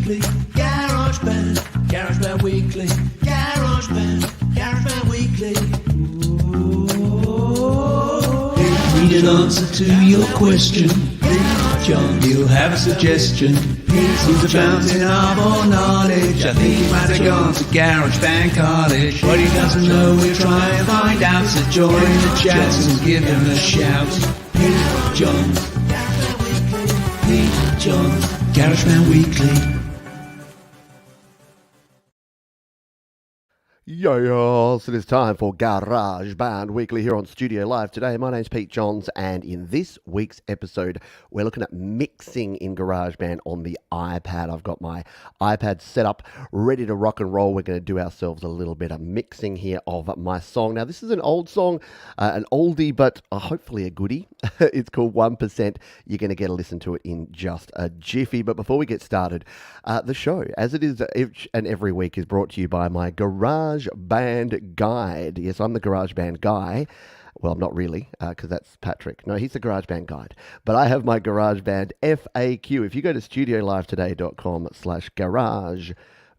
Weekly, GarageBand, GarageBand Weekly, GarageBand Weekly. Need an answer to your question. John, you'll have a suggestion. He's a fountain of all knowledge. I think he might have gone to GarageBand College. What he doesn't know, we'll try and find out. So join the chat and give him a shout. Pete John, Pete John, GarageBand Weekly. Yo, so it is time for GarageBand Weekly here on Studio Live today. My name's Pete Johns, and in this week's episode, we're looking at mixing in GarageBand on the iPad. I've got my iPad set up, ready to rock and roll. We're going to do ourselves a little bit of mixing here of my song. Now, this is an old song, an oldie, but hopefully a goodie. It's called 1%. You're going to get a listen to it in just a jiffy. But before we get started, the show, as it is each and every week, is brought to you by my GarageBand Guide. Yes, I'm the GarageBand guy. Well, I'm not really, because that's Patrick. No, he's the GarageBand Guide. But I have my GarageBand FAQ. If you go to studiolivetoday.com/garage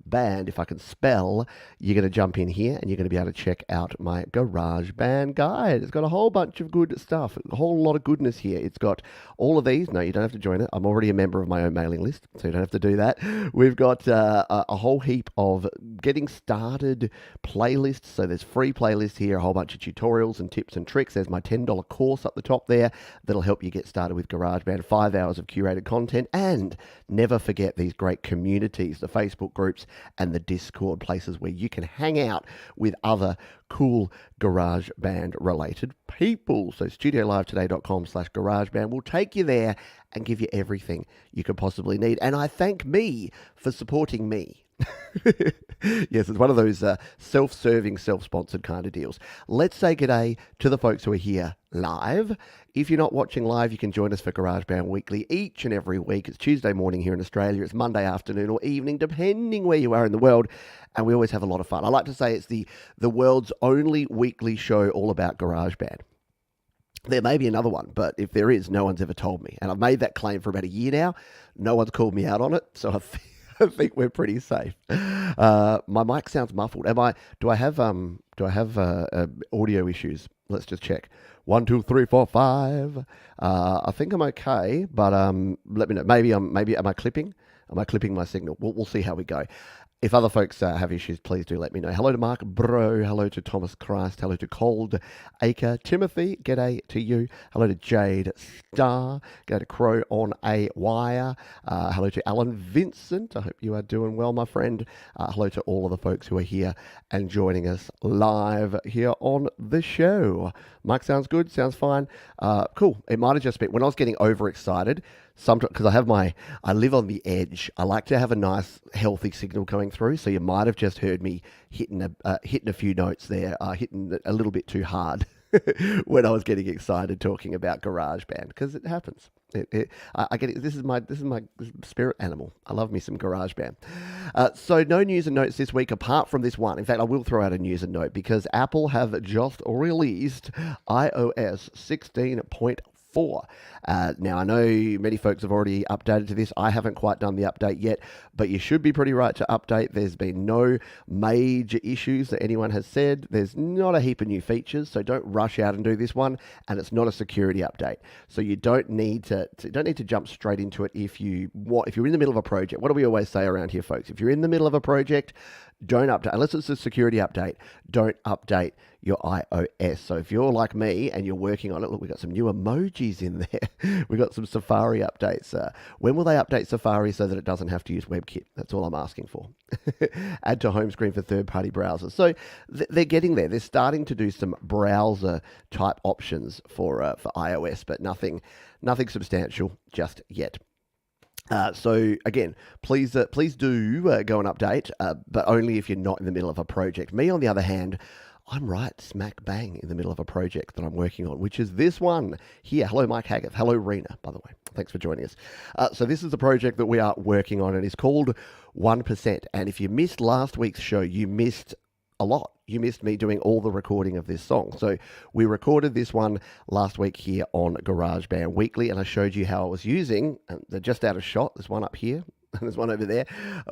band, if I can spell, you're going to jump in here and you're going to be able to check out my GarageBand Guide. It's got a whole bunch of good stuff, a whole lot of goodness here. It's got all of these. No, you don't have to join it. I'm already a member of my own mailing list, so you don't have to do that. We've got a whole heap of getting started playlists. So there's free playlists here, a whole bunch of tutorials and tips and tricks. There's my $10 course up the top there that'll help you get started with GarageBand. 5 hours of curated content, and never forget these great communities, the Facebook groups and the Discord, places where you can hang out with other cool GarageBand related people. So studiolivetoday.com/GarageBand will take you there and give you everything you could possibly need. And I thank me for supporting me. Yes, it's one of those self-serving, self-sponsored kind of deals. Let's say g'day to the folks who are here live. If you're not watching live, you can join us for GarageBand Weekly each and every week. It's Tuesday morning here in Australia. It's Monday afternoon or evening, depending where you are in the world. And we always have a lot of fun. I like to say it's the world's only weekly show all about GarageBand. There may be another one, but if there is, no one's ever told me. And I've made that claim for about a year now. No one's called me out on it, so I think we're pretty safe. My mic sounds muffled. Do I have audio issues? Let's just check. 1, 2, 3, 4, 5. I think I'm okay, but let me know. Maybe am I clipping? Am I clipping my signal? We'll see how we go. If other folks have issues, please do let me know. Hello to Mark Bro. Hello to Thomas Christ. Hello to Cold Acre. Timothy, g'day to you. Hello to Jade Star. Go to Crow on a Wire. Hello to Alan Vincent. I hope you are doing well, my friend. Hello to all of the folks who are here and joining us live here on the show. Mike sounds good. Sounds fine. Cool. It might have just been when I was getting overexcited. Sometimes, because I live on the edge. I like to have a nice, healthy signal coming through. So you might have just heard me hitting a few notes there, hitting a little bit too hard when I was getting excited talking about GarageBand, because it happens. I get it. This is my spirit animal. I love me some GarageBand. So no news and notes this week apart from this one. In fact, I will throw out a news and note because Apple have just released iOS 16.4. Now, I know many folks have already updated to this. I haven't quite done the update yet, but you should be pretty right to update. There's been no major issues that anyone has said. There's not a heap of new features, so don't rush out and do this one. And it's not a security update, so you don't need to jump straight into it if you're in the middle of a project. What do we always say around here, folks? If you're in the middle of a project, don't update, unless it's a security update. Don't update your iOS. So if you're like me and you're working on it, look, we've got some new emojis in there. We've got some Safari updates. When will they update Safari so that it doesn't have to use WebKit? That's all I'm asking for. Add to home screen for third-party browsers. So they're getting there. They're starting to do some browser-type options for iOS, but nothing substantial just yet. So again, please do go and update, but only if you're not in the middle of a project. Me, on the other hand, I'm right smack bang in the middle of a project that I'm working on, which is this one here. Hello, Mike Haggith. Hello, Rena, by the way. Thanks for joining us. So this is the project that we are working on, and it's called 1%. And if you missed last week's show, you missed a lot. You missed me doing all the recording of this song. So we recorded this one last week here on GarageBand Weekly, and I showed you how I was using, they're just out of shot, there's one up here, there's one over there,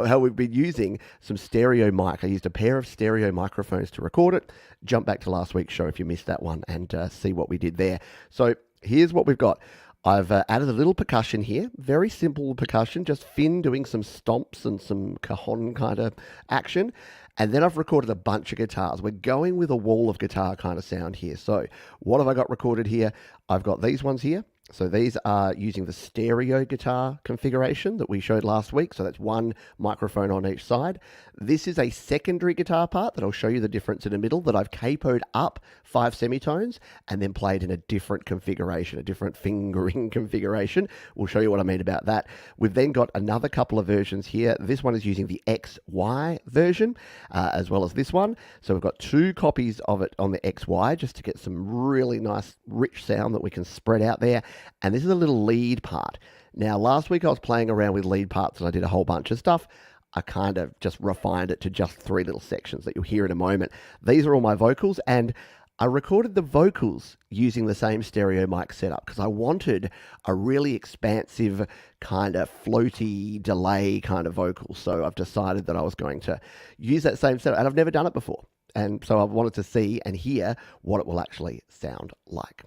how we've been using some stereo mic. I used a pair of stereo microphones to record it. Jump back to last week's show if you missed that one and see what we did there. So here's what we've got. I've added a little percussion here, very simple percussion, just Finn doing some stomps and some cajon kind of action. And then I've recorded a bunch of guitars. We're going with a wall of guitar kind of sound here. So what have I got recorded here? I've got these ones here. So these are using the stereo guitar configuration that we showed last week. So that's one microphone on each side. This is a secondary guitar part that I'll show you the difference in the middle that I've capoed up 5 semitones and then played in a different configuration, a different fingering configuration. We'll show you what I mean about that. We've then got another couple of versions here. This one is using the XY version as well as this one. So we've got 2 copies of it on the XY just to get some really nice rich sound that we can spread out there. And this is a little lead part. Now, last week I was playing around with lead parts and I did a whole bunch of stuff. I kind of just refined it to just 3 little sections that you'll hear in a moment. These are all my vocals, and I recorded the vocals using the same stereo mic setup because I wanted a really expansive kind of floaty delay kind of vocal. So I've decided that I was going to use that same setup, and I've never done it before. And so I wanted to see and hear what it will actually sound like.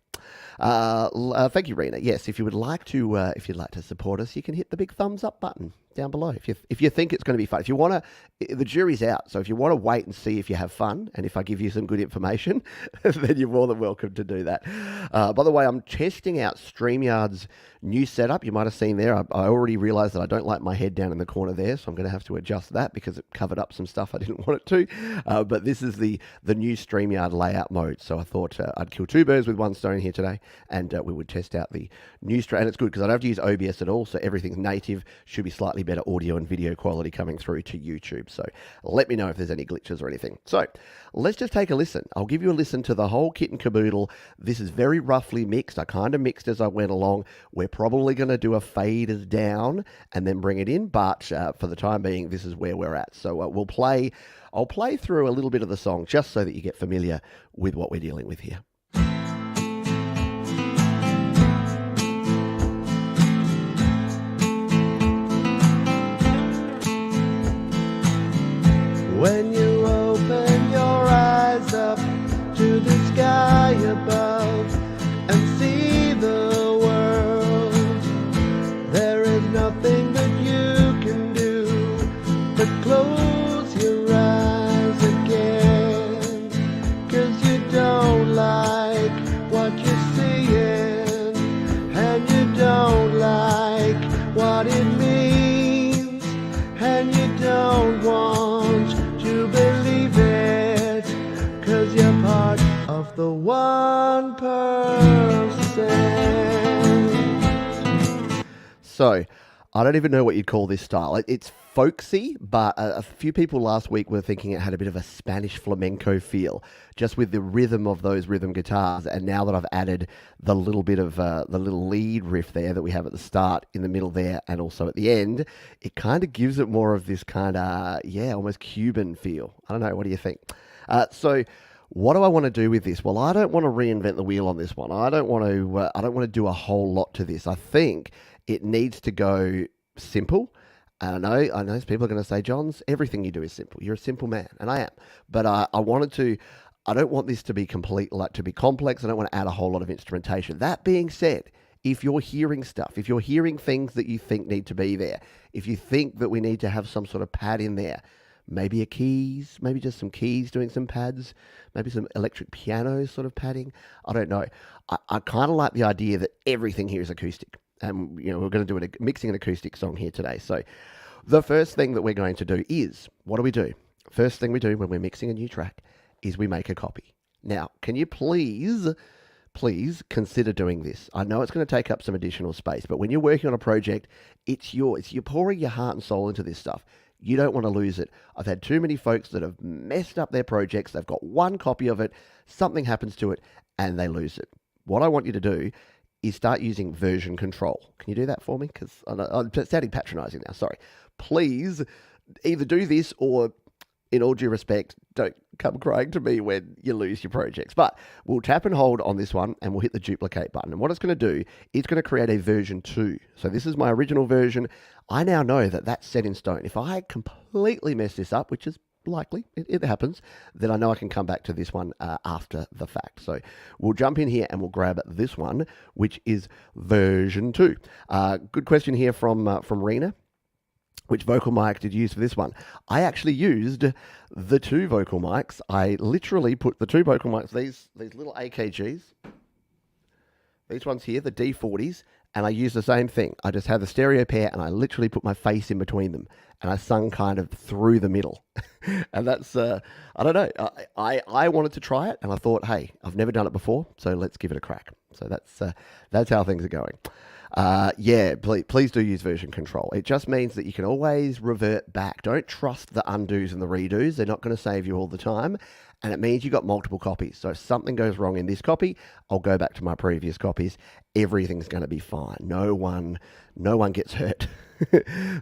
Thank you, Rena. Yes, if you'd like to support us, you can hit the big thumbs up button down below. If you think it's going to be fun, if you want to, the jury's out. So if you want to wait and see if you have fun, and if I give you some good information, then you're more than welcome to do that. By the way, I'm testing out StreamYard's new setup. You might have seen there. I already realized that I don't like my head down in the corner there, so I'm going to have to adjust that because it covered up some stuff I didn't want it to. But this is the new StreamYard layout mode. So I thought I'd kill 2 birds with one stone here today, and we would test out the new and it's good because I don't have to use OBS at all, so everything's native. Should be slightly better audio and video quality coming through to YouTube. So let me know if there's any glitches or anything. So let's just take a listen. I'll give you a listen to the whole kit and caboodle. This is very roughly mixed. I kind of mixed as I went along. We're probably going to do a faders down and then bring it in, but for the time being, this is where we're at. So I'll play through a little bit of the song just so that you get familiar with what we're dealing with here. When you open your eyes up to the sky above and see the world, there is nothing that you can do but close your eyes again, 'cause you don't like what you're seeing, and you don't like what it means, and you don't want to believe it, 'cause you're part of the 1%. So, I don't even know what you'd call this style. It's folksy, but a few people last week were thinking it had a bit of a Spanish flamenco feel, just with the rhythm of those rhythm guitars. And now that I've added the little bit of the little lead riff there that we have at the start, in the middle there, and also at the end, it kind of gives it more of this kind of, almost Cuban feel. I don't know. What do you think? So what do I want to do with this? Well, I don't want to reinvent the wheel on this one. I don't want to do a whole lot to this. I think it needs to go simple. And I know people are going to say, Johns, everything you do is simple. You're a simple man, and I am. But I don't want this to be to be complex. I don't want to add a whole lot of instrumentation. That being said, if you're hearing stuff, if you're hearing things that you think need to be there, if you think that we need to have some sort of pad in there, maybe maybe just some keys doing some pads, maybe some electric piano sort of padding. I don't know. I kind of like the idea that everything here is acoustic. And, we're going to do mixing an acoustic song here today. So the first thing that we're going to do is, what do we do? First thing we do when we're mixing a new track is we make a copy. Now, can you please consider doing this? I know it's going to take up some additional space, but when you're working on a project, it's yours. You're pouring your heart and soul into this stuff. You don't want to lose it. I've had too many folks that have messed up their projects. They've got one copy of it, something happens to it, and they lose it. What I want you to do is start using version control. Can you do that for me? Because I'm sounding patronizing now, sorry. Please either do this or in all due respect, don't come crying to me when you lose your projects. But we'll tap and hold on this one and we'll hit the duplicate button. And what it's going to do, it's going to create a version 2. So this is my original version. I now know that that's set in stone. If I completely mess this up, which is likely, it happens, then I know I can come back to this one after the fact. So we'll jump in here and we'll grab this one, which is version 2. Good question here from Rena. Which vocal mic did you use for this one? I actually used the 2 vocal mics. I literally put the 2 vocal mics, these little AKGs, these ones here, the D40s, and I used the same thing. I just had the stereo pair and I literally put my face in between them and I sung kind of through the middle. And that's, I don't know, I wanted to try it and I thought, hey, I've never done it before, so let's give it a crack. So that's how things are going. Yeah, please do use version control. It just means that you can always revert back. Don't trust the undos and the redos. They're not going to save you all the time. And it means you've got multiple copies. So if something goes wrong in this copy, I'll go back to my previous copies. Everything's going to be fine. No one gets hurt.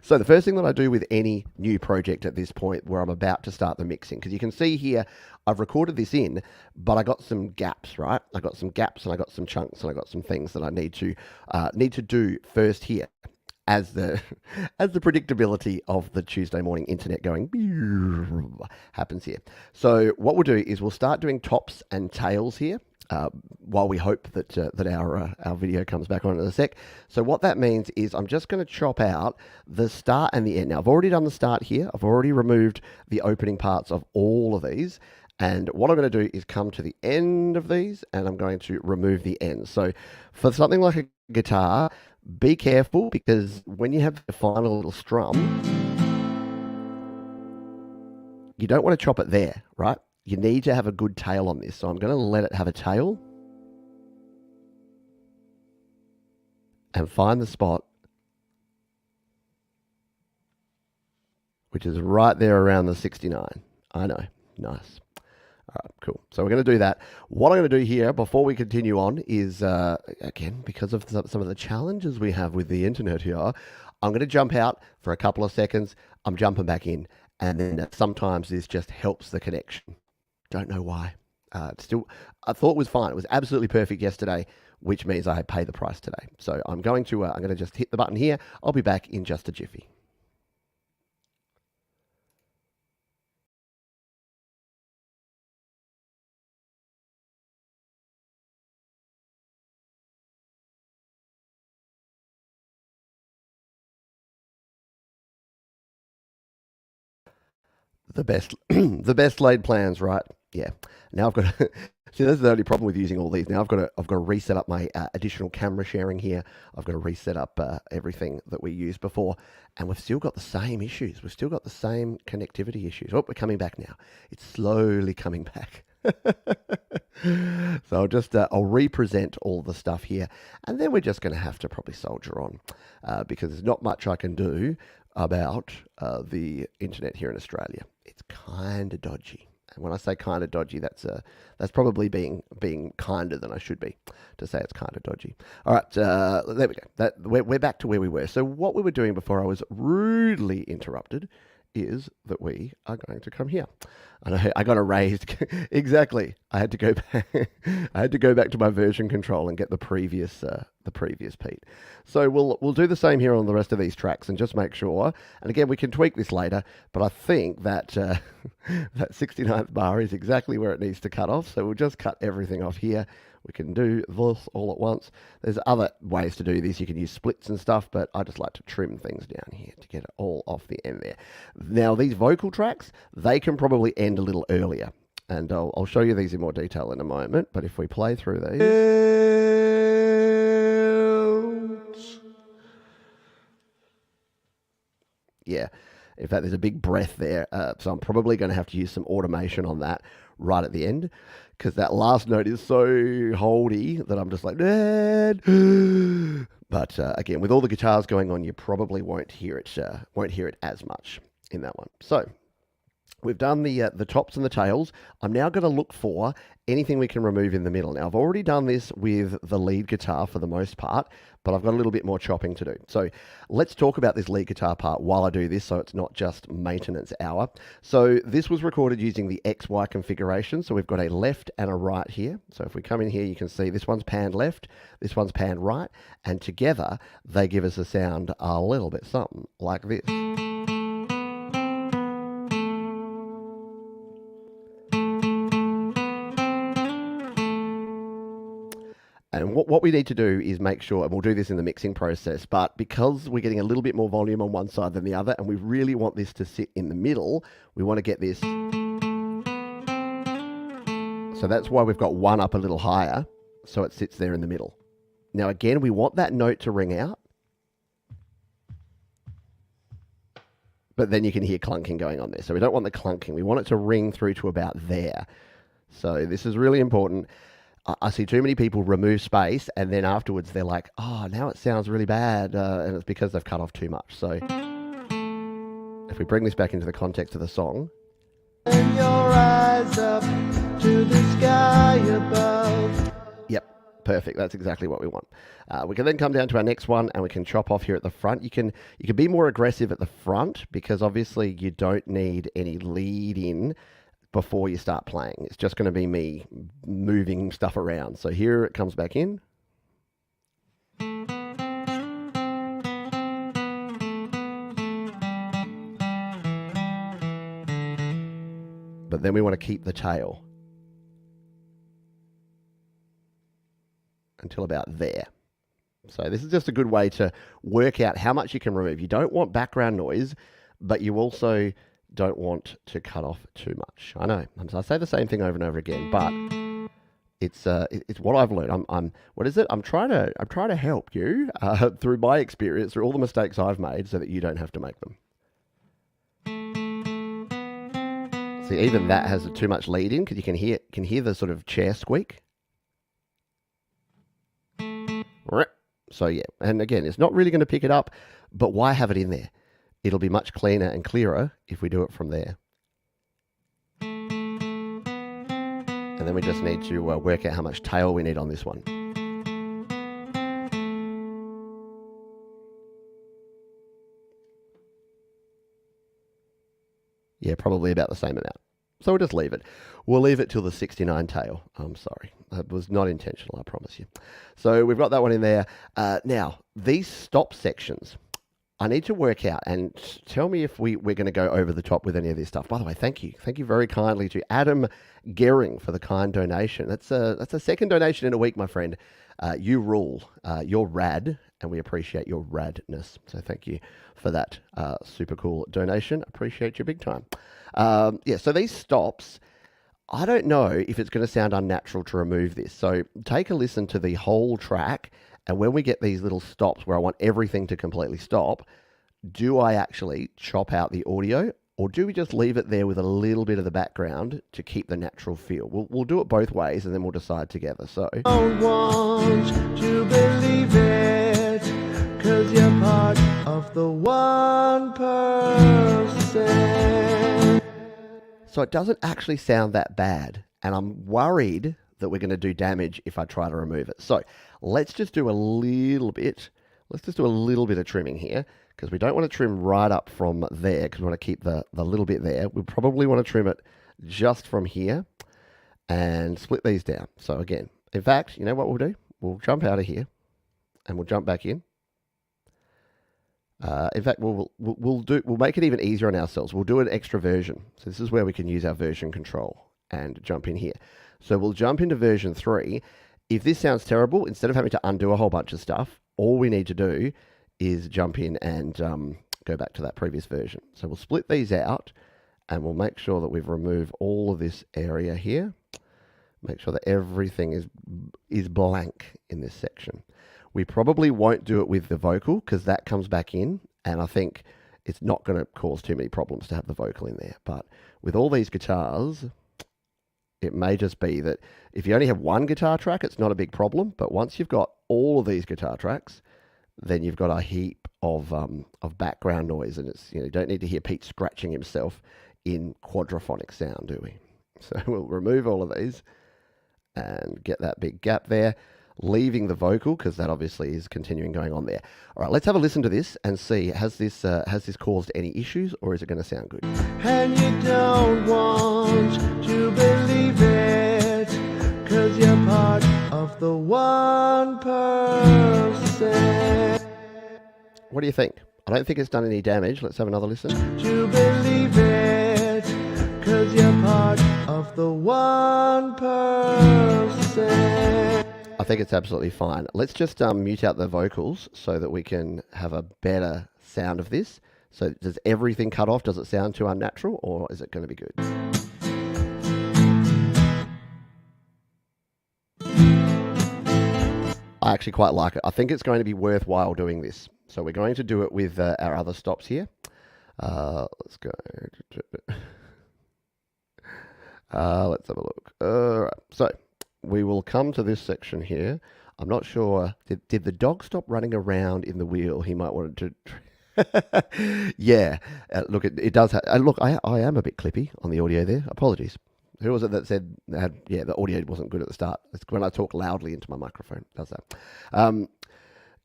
So the first thing that I do with any new project at this point where I'm about to start the mixing, because you can see here, I've recorded this in, but I got some gaps, right? I got some gaps and I got some chunks and I got some things that I need to do first here. As the predictability of the Tuesday morning internet going happens here. So what we'll do is we'll start doing tops and tails here while we hope that our video comes back on in a sec. So what that means is I'm just going to chop out the start and the end. Now I've already done the start here. I've already removed the opening parts of all of these. And what I'm going to do is come to the end of these and I'm going to remove the ends. So for something like a guitar, be careful because when you have the final little strum, you don't want to chop it there, right? You need to have a good tail on this. So I'm going to let it have a tail and find the spot, which is right there around the 69. I know, nice. All right, cool. So we're going to do that. What I'm going to do here before we continue on is, again, because of some of the challenges we have with the internet here, I'm going to jump out for a couple of seconds. I'm jumping back in. And then sometimes this just helps the connection. Don't know why. I thought it was fine. It was absolutely perfect yesterday, which means I pay the price today. So I'm going to just hit the button here. I'll be back in just a jiffy. The best, the best laid plans, right? Yeah. Now I've got to, see, that's the only problem with using all these. Now I've got to reset up my additional camera sharing here. I've got to reset up everything that we used before, and we've still got the same issues. We've still got the same connectivity issues. Oh, we're coming back now. It's slowly coming back. So I'll represent all the stuff here, and then we're just going to have to probably soldier on because there's not much I can do about the internet here in Australia. It's kind of dodgy. And when I say kind of dodgy, that's probably being kinder than I should be to say it's kind of dodgy. All right, there we go. We're back to where we were. So what we were doing before I was rudely interrupted is that we are going to come here. And I got erased. Exactly. I had to go back. I had to go back to my version control and get the previous Pete. So we'll do the same here on the rest of these tracks and just make sure. And again, we can tweak this later, but I think that that 69th bar is exactly where it needs to cut off. So we'll just cut everything off here. We can do this all at once. There's other ways to do this. You can use splits and stuff, but I just like to trim things down here to get it all off the end there. Now, these vocal tracks, they can probably end a little earlier. And I'll show you these in more detail in a moment. But if we play through these... Yeah. In fact, there's a big breath there. So I'm probably going to have to use some automation on that right at the end, because that last note is so holdy that I'm just like, Dad. But again, with all the guitars going on, you probably won't hear it as much in that one. So We've done the tops and the tails. I'm now going to look for anything we can remove in the middle. Now, I've already done this with the lead guitar for the most part, but I've got a little bit more chopping to do. So let's talk about this lead guitar part while I do this, so it's not just maintenance hour. So this was recorded using the XY configuration. So we've got a left and a right here. So if we come in here, you can see this one's panned left, this one's panned right, and together they give us a sound a little bit something like this. And what we need to do is make sure, and we'll do this in the mixing process, but because we're getting a little bit more volume on one side than the other, and we really want this to sit in the middle, we want to get this. So that's why we've got one up a little higher, so it sits there in the middle. Now again, we want that note to ring out, but then you can hear clunking going on there. So we don't want the clunking. We want it to ring through to about there. So this is really important. I see too many people remove space and then afterwards they're like, oh, now it sounds really bad. And it's because they've cut off too much. So if we bring this back into the context of the song. Turn your eyes up to the sky above. Yep, perfect. That's exactly what we want. We can then come down to our next one and we can chop off here at the front. You can be more aggressive at the front because obviously you don't need any lead in before you start playing. It's just going to be me moving stuff around. So here it comes back in. But then we want to keep the tail until about there. So this is just a good way to work out how much you can remove. You don't want background noise, but you also don't want to cut off too much. I know I say the same thing over and over again, but it's what I've learned. I'm trying to help you through my experience, through all the mistakes I've made, so that you don't have to make them. See, even that has too much lead in because you can hear the sort of chair squeak. So yeah, and again, it's not really going to pick it up, but why have it in there? It'll be much cleaner and clearer if we do it from there. And then we just need to work out how much tail we need on this one. Yeah, probably about the same amount. So we'll just leave it. We'll leave it till the 69 tail. I'm sorry. That was not intentional, I promise you. So we've got that one in there. Now, these stop sections, I need to work out and tell me if we're going to go over the top with any of this stuff. By the way, thank you. Thank you very kindly to Adam Gehring for the kind donation. That's a second donation in a week, my friend. You rule. You're rad, and we appreciate your radness. So thank you for that super cool donation. Appreciate you big time. Yeah, so these stops, I don't know if it's going to sound unnatural to remove this. So take a listen to the whole track. And when we get these little stops where I want everything to completely stop, do I actually chop out the audio or do we just leave it there with a little bit of the background to keep the natural feel? We'll do it both ways and then we'll decide together. So I don't want to believe it, 'cause you're part of the 1%. So it doesn't actually sound that bad. And I'm worried that we're going to do damage if I try to remove it. So let's just do a little bit. Let's just do a little bit of trimming here because we don't want to trim right up from there because we want to keep the little bit there. We probably want to trim it just from here and split these down. So again, in fact, you know what we'll do? We'll jump out of here and we'll jump back in. In fact, we'll make it even easier on ourselves. We'll do an extra version. So this is where we can use our version control and jump in here. So we'll jump into version 3. If this sounds terrible, instead of having to undo a whole bunch of stuff, all we need to do is jump in and go back to that previous version. So we'll split these out and we'll make sure that we've removed all of this area here. Make sure that everything is blank in this section. We probably won't do it with the vocal because that comes back in and I think it's not going to cause too many problems to have the vocal in there. But with all these guitars, it may just be that if you only have one guitar track, it's not a big problem. But once you've got all of these guitar tracks, then you've got a heap of background noise, and it's, you know, you don't need to hear Pete scratching himself in quadraphonic sound, do we? So we'll remove all of these and get that big gap there, leaving the vocal because that obviously is continuing going on there. All right, let's have a listen to this and see, has this caused any issues, or is it going to sound good? And you don't want to believe it, because you're part of the 1%. What do you think? I don't think it's done any damage. Let's have another listen. To believe it, because you're part of the 1%. I think it's absolutely fine. Let's just mute out the vocals so that we can have a better sound of this. So does everything cut off? Does it sound too unnatural, or is it going to be good? I actually quite like it. I think it's going to be worthwhile doing this. So we're going to do it with our other stops here. Let's go. Let's have a look. All right. So we will come to this section here. I'm not sure. Did the dog stop running around in the wheel? He might want to. Yeah. Look, it does. Look, I am a bit clippy on the audio there. Apologies. Who was it that said the audio wasn't good at the start? It's when I talk loudly into my microphone. It does that.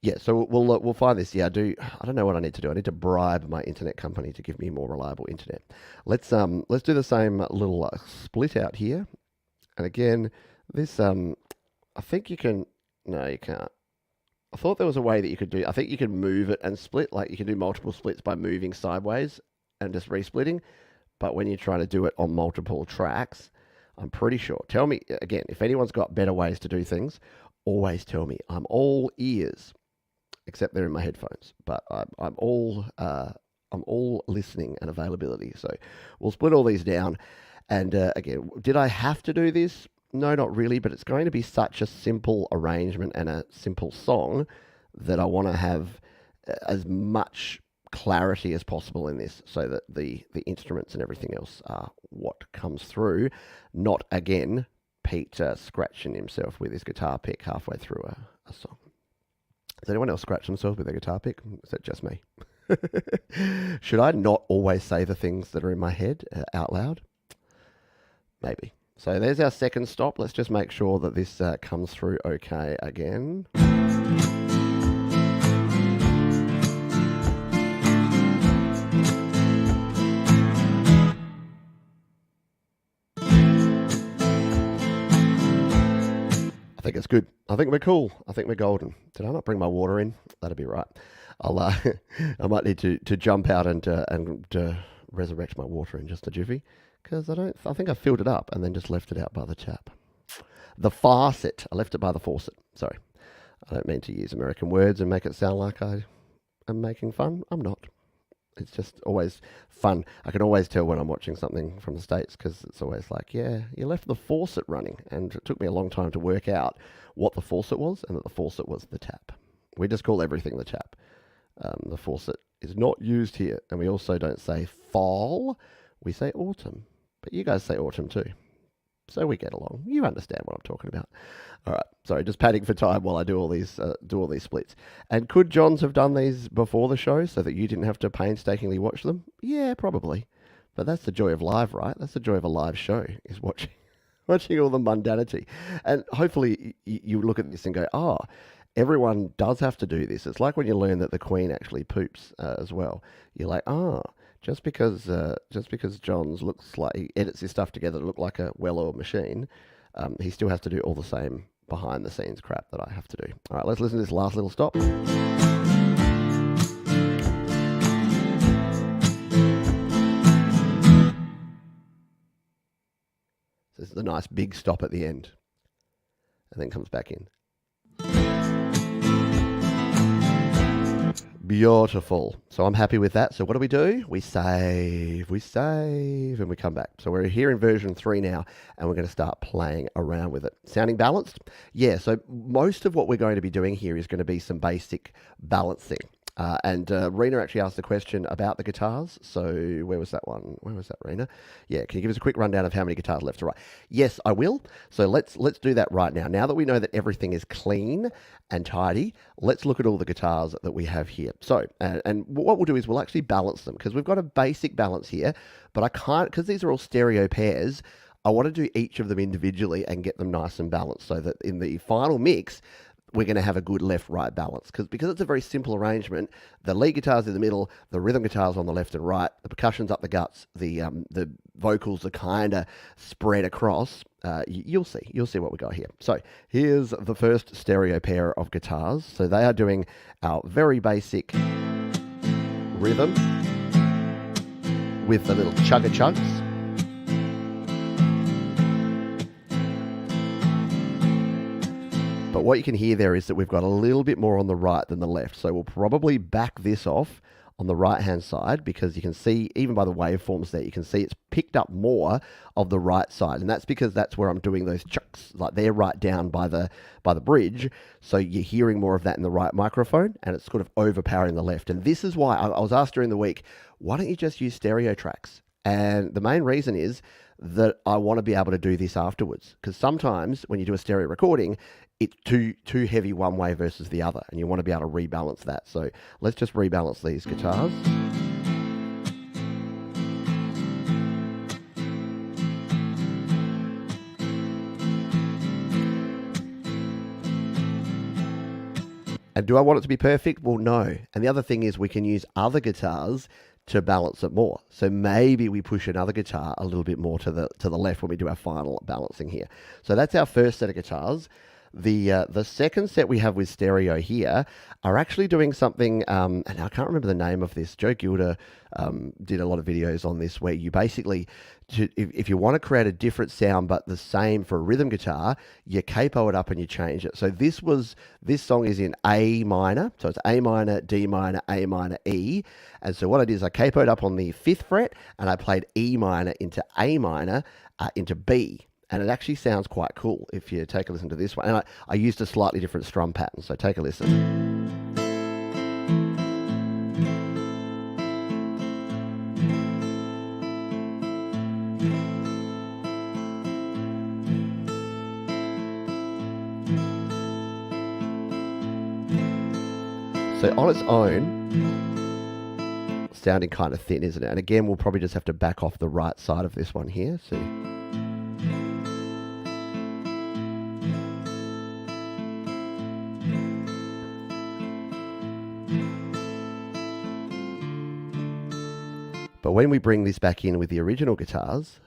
Yeah, so we'll find this. Yeah, I don't know what I need to do. I need to bribe my internet company to give me more reliable internet. Let's do the same little split out here. And again, this I think you can. No, you can't. I thought there was a way that you could do. I think you can move it and split. Like you can do multiple splits by moving sideways and just resplitting. But when you're trying to do it on multiple tracks, I'm pretty sure. Tell me again if anyone's got better ways to do things. Always tell me. I'm all ears. Except they're in my headphones, but I'm all listening and availability. So we'll split all these down. And again, did I have to do this? No, not really. But it's going to be such a simple arrangement and a simple song that I want to have as much clarity as possible in this, so that the instruments and everything else are what comes through. Not again, Pete scratching himself with his guitar pick halfway through a song. Does anyone else scratch themselves with their guitar pick? Is that just me? Should I not always say the things that are in my head out loud? Maybe. So there's our second stop. Let's just make sure that this comes through okay again. I think it's good. I think we're cool. I think we're golden. Did I not bring my water in? That'd be right. I might need to jump out and resurrect my water in just a jiffy, because I think I filled it up and then just left it out by the tap. The faucet. I left it by the faucet. Sorry. I don't mean to use American words and make it sound like I am making fun. I'm not. It's just always fun. I can always tell when I'm watching something from the States, because it's always like, yeah, you left the faucet running. And it took me a long time to work out what the faucet was, and that the faucet was the tap. We just call everything the tap. The faucet is not used here. And we also don't say fall. We say autumn. But you guys say autumn too. So we get along. You understand what I'm talking about. All right. Sorry, just padding for time while I do all these splits. And could Johns have done these before the show so that you didn't have to painstakingly watch them? Yeah, probably. But that's the joy of live, right? That's the joy of a live show, is watching all the mundanity. And hopefully you look at this and go, oh, everyone does have to do this. It's like when you learn that the Queen actually poops as well. You're like, just because Johns looks like he edits his stuff together to look like a well-oiled machine, he still has to do all the same behind-the-scenes crap that I have to do. All right, let's listen to this last little stop. This is a nice big stop at the end, and then comes back in. Beautiful. So I'm happy with that. So what do? We save, and we come back. So we're here in version 3 now, and we're going to start playing around with it. Sounding balanced? Yeah, so most of what we're going to be doing here is going to be some basic balancing. And Rena actually asked the question about the guitars. So where was that one? Where was that, Rena? Yeah, can you give us a quick rundown of how many guitars left to right? Yes, I will. So let's do that right now. Now that we know that everything is clean and tidy, let's look at all the guitars that we have here. So, and what we'll do is we'll actually balance them because we've got a basic balance here, but I can't, because these are all stereo pairs, I want to do each of them individually and get them nice and balanced so that in the final mix, we're going to have a good left-right balance because it's a very simple arrangement. The lead guitar's in the middle, the rhythm guitar's on the left and right, the percussion's up the guts, the vocals are kind of spread across. You'll see what we got here. So here's the first stereo pair of guitars. So they are doing our very basic rhythm with the little chugga-chugs. But what you can hear there is that we've got a little bit more on the right than the left. So we'll probably back this off on the right-hand side because you can see, even by the waveforms there, you can see it's picked up more of the right side. And that's because that's where I'm doing those chucks. Like they're right down by the bridge. So you're hearing more of that in the right microphone and it's sort of overpowering the left. And this is why I was asked during the week, why don't you just use stereo tracks? And the main reason is that I want to be able to do this afterwards. Because sometimes when you do a stereo recording, it's too heavy one way versus the other, and you want to be able to rebalance that. So let's just rebalance these guitars. And do I want it to be perfect? Well, no. And the other thing is we can use other guitars to balance it more. So maybe we push another guitar a little bit more to the left when we do our final balancing here. So that's our first set of guitars. The second set we have with stereo here are actually doing something, and I can't remember the name of this. Joe Gilder did a lot of videos on this where you basically, if you want to create a different sound but the same for a rhythm guitar, you capo it up and you change it. So this song is in A minor, so it's A minor, D minor, A minor, E. And so what I did is I capoed up on the 5th fret and I played E minor into A minor into B. And it actually sounds quite cool if you take a listen to this one. And I used a slightly different strum pattern, so take a listen. So on its own, sounding kind of thin, isn't it? And again, we'll probably just have to back off the right side of this one here. See. But when we bring this back in with the original guitars,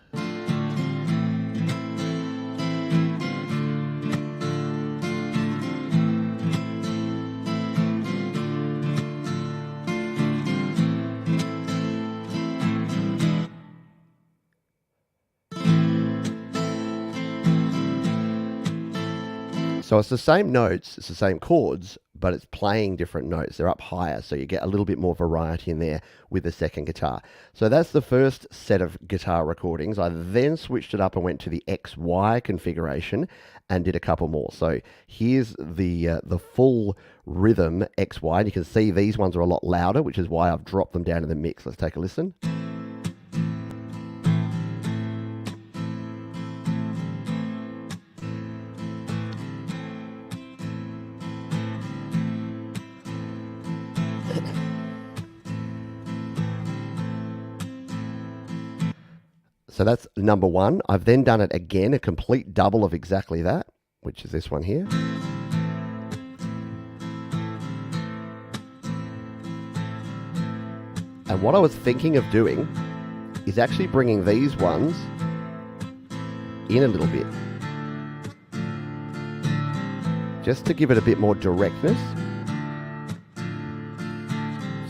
so it's the same notes, it's the same chords, but it's playing different notes. They're up higher, so you get a little bit more variety in there with the second guitar. So that's the first set of guitar recordings. I then switched it up and went to the XY configuration and did a couple more. So here's the full rhythm XY, and you can see these ones are a lot louder, which is why I've dropped them down in the mix. Let's take a listen. So that's number one. I've then done it again, a complete double of exactly that, which is this one here. And what I was thinking of doing is actually bringing these ones in a little bit, just to give it a bit more directness,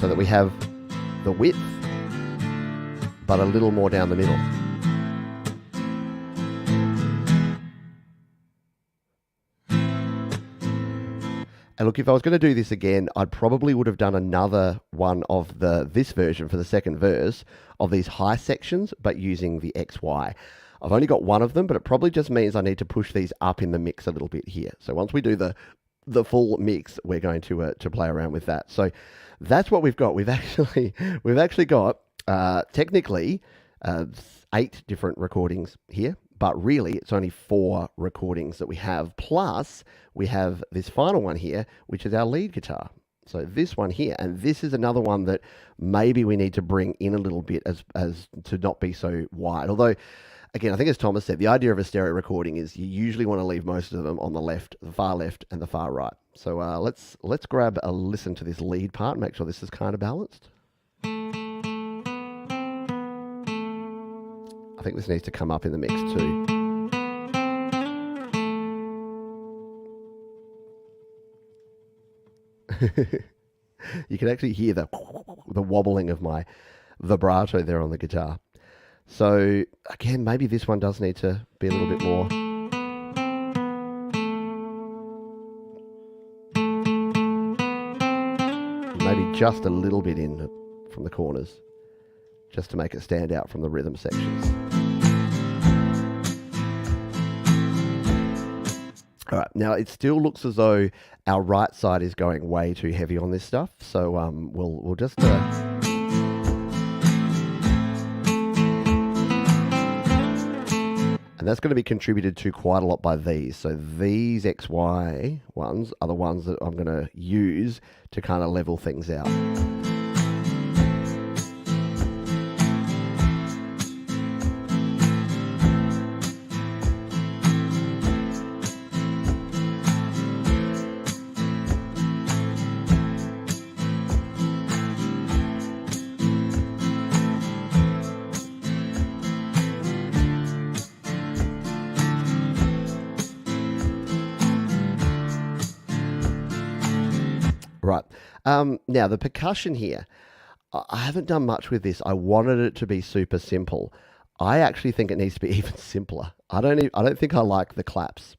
so that we have the width, but a little more down the middle. And look, if I was going to do this again, I probably would have done another one of this version for the second verse of these high sections, but using the XY. I've only got one of them, but it probably just means I need to push these up in the mix a little bit here. So once we do the the full mix, we're going to play around with that. So that's what we've got. We've actually got technically 8 different recordings here, but really it's only 4 recordings that we have. Plus we have this final one here, which is our lead guitar. So this one here, and this is another one that maybe we need to bring in a little bit as to not be so wide. Although, again, I think as Thomas said, the idea of a stereo recording is you usually want to leave most of them on the left, the far left, and the far right. So let's grab a listen to this lead part, make sure this is kind of balanced. I think this needs to come up in the mix too. You can actually hear the wobbling of my vibrato there on the guitar. So again, maybe this one does need to be a little bit more. Maybe just a little bit in from the corners, just to make it stand out from the rhythm sections. All right, now it still looks as though our right side is going way too heavy on this stuff, so we'll just and that's going to be contributed to quite a lot by these. So these XY ones are the ones that I'm going to use to kind of level things out. Right. Now, the percussion here, I haven't done much with this. I wanted it to be super simple. I actually think it needs to be even simpler. I don't think I like the claps.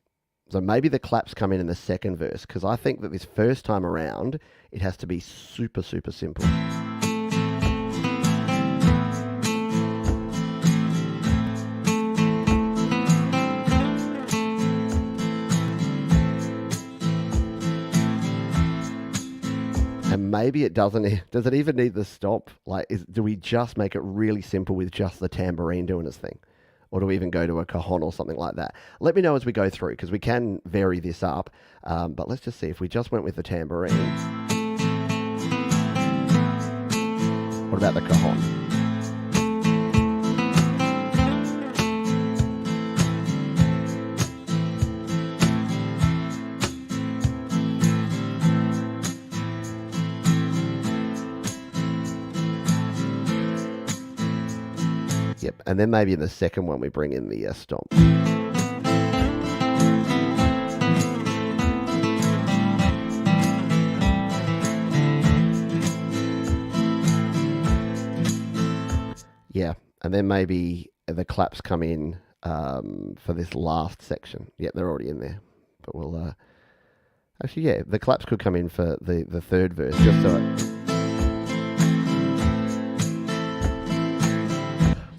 So maybe the claps come in the second verse, because I think that this first time around, it has to be super, super simple. And maybe it doesn't. Does it even need the stomp? Like, do we just make it really simple with just the tambourine doing its thing? Or do we even go to a cajon or something like that? Let me know as we go through, because we can vary this up. But let's just see if we just went with the tambourine. What about the cajon? Yep, and then maybe in the second one we bring in the stomp. Yeah, and then maybe the claps come in for this last section. Yep, they're already in there. But we'll... actually, yeah, the claps could come in for the third verse, just so it...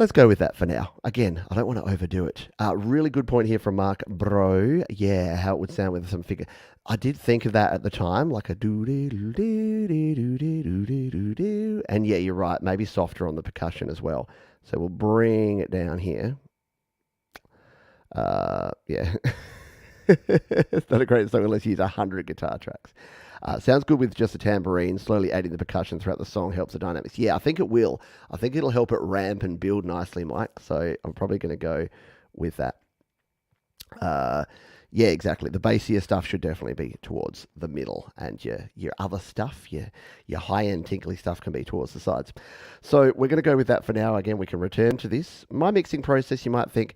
Let's go with that for now. Again, I don't want to overdo it. Really good point here from Mark. Bro, yeah, how it would sound with some figure. I did think of that at the time, like a do-do-do-do-do-do-do-do-do. And yeah, you're right, maybe softer on the percussion as well. So we'll bring it down here. Yeah. It's not a great song unless you use 100 guitar tracks. Sounds good with just a tambourine. Slowly adding the percussion throughout the song helps the dynamics. Yeah, I think it will. I think it'll help it ramp and build nicely, Mike. So I'm probably going to go with that. Yeah, exactly. The bassier stuff should definitely be towards the middle, and your other stuff, your high-end tinkly stuff can be towards the sides. So we're going to go with that for now. Again, we can return to this. My mixing process, you might think,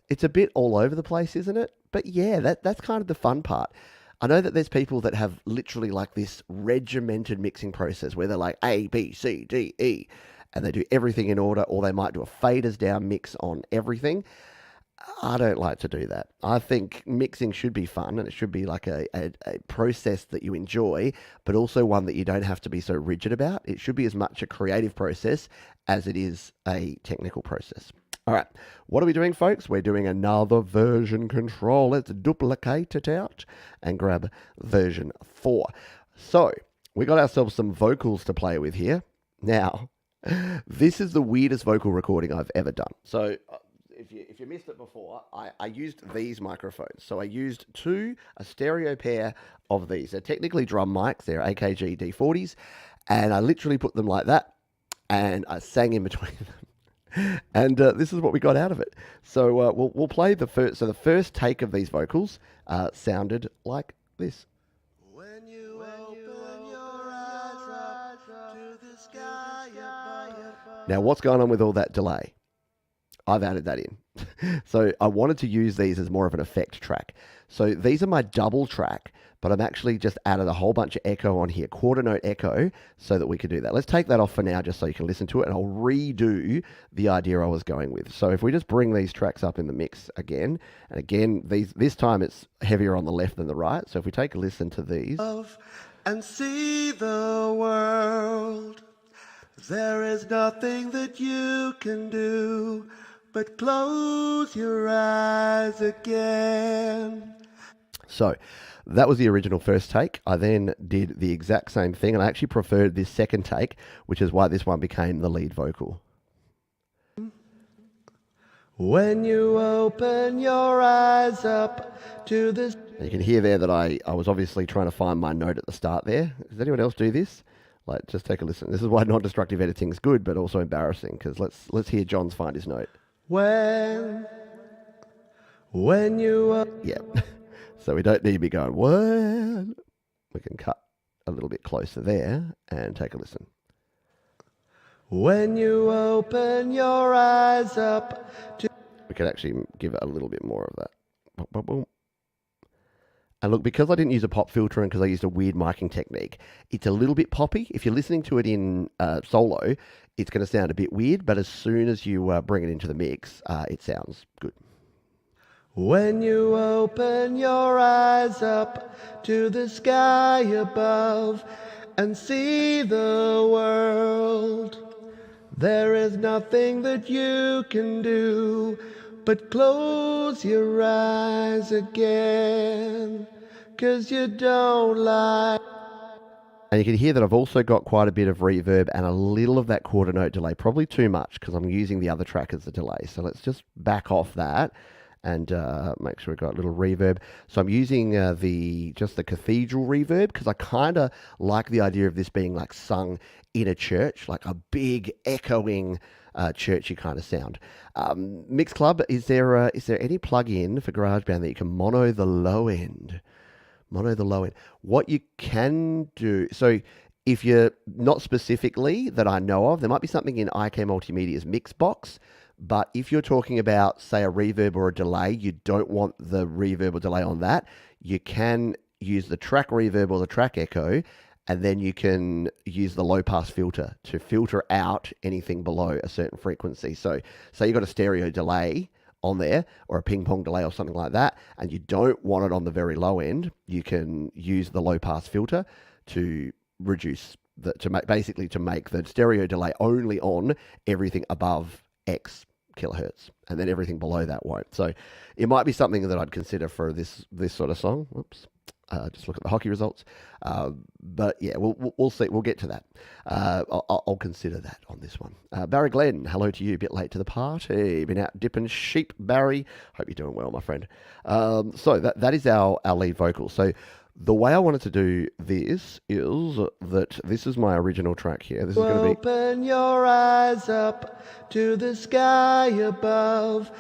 it's a bit all over the place, isn't it? But yeah, that's kind of the fun part. I know that there's people that have literally like this regimented mixing process where they're like A, B, C, D, E, and they do everything in order, or they might do a faders down mix on everything. I don't like to do that. I think mixing should be fun, and it should be like a process that you enjoy, but also one that you don't have to be so rigid about. It should be as much a creative process as it is a technical process. All right, what are we doing, folks? We're doing another version control. Let's duplicate it out and grab version 4. So we got ourselves some vocals to play with here. Now, this is the weirdest vocal recording I've ever done. So if you missed it before, I used these microphones. So I used a stereo pair of these. They're technically drum mics. They're AKG D40s. And I literally put them like that, and I sang in between them. And this is what we got out of it. So we'll play the first. So the first take of these vocals sounded like this. When you open your eyes up to the sky above. Now, what's going on with all that delay? I've added that in. So I wanted to use these as more of an effect track. So these are my double track, but I've actually just added a whole bunch of echo on here, quarter note echo, so that we can do that. Let's take that off for now just so you can listen to it, and I'll redo the idea I was going with. So if we just bring these tracks up in the mix again, and again, this time it's heavier on the left than the right. So if we take a listen to these. And see the world. There is nothing that you can do but close your eyes again. So that was the original first take. I then did the exact same thing, and I actually preferred this second take, which is why this one became the lead vocal. When you open your eyes up to this. You can hear there that I was obviously trying to find my note at the start there. Does anyone else do this? Like, just take a listen. This is why non-destructive editing is good, but also embarrassing, because let's hear John's find his note. When you yeah. So we don't need to be going, when. We can cut a little bit closer there and take a listen. When you open your eyes up to... We could actually give it a little bit more of that. Boom, boom, boom. And look, because I didn't use a pop filter and because I used a weird miking technique, it's a little bit poppy. If you're listening to it in solo, it's going to sound a bit weird, but as soon as you bring it into the mix, it sounds good. When you open your eyes up to the sky above and see the world, there is nothing that you can do but close your eyes again, 'cause you don't like. And you can hear that I've also got quite a bit of reverb and a little of that quarter note delay, probably too much because I'm using the other track as the delay. So let's just back off that and make sure we've got a little reverb. So I'm using just the cathedral reverb because I kind of like the idea of this being like sung in a church, like a big echoing churchy kind of sound. Mix Club, is there any plug-in for GarageBand that you can mono the low end? Mono the low end. What you can do, so if you're not specifically that I know of, there might be something in IK Multimedia's mix box. But if you're talking about, say, a reverb or a delay, you don't want the reverb or delay on that. You can use the track reverb or the track echo, and then you can use the low-pass filter to filter out anything below a certain frequency. So say you've got a stereo delay on there, or a ping-pong delay or something like that, and you don't want it on the very low end, you can use the low-pass filter to reduce, basically to make the stereo delay only on everything above X kilohertz, and then everything below that won't. So it might be something that I'd consider for this sort of song. Whoops. Just look at the hockey results. But yeah, we'll see. We'll get to that. I'll consider that on this one. Barry Glenn, hello to you. A bit late to the party. Been out dipping sheep, Barry. Hope you're doing well, my friend. So that is our lead vocal. So the way I wanted to do this is that this is my original track here. This is going to be... Open your eyes up to the sky above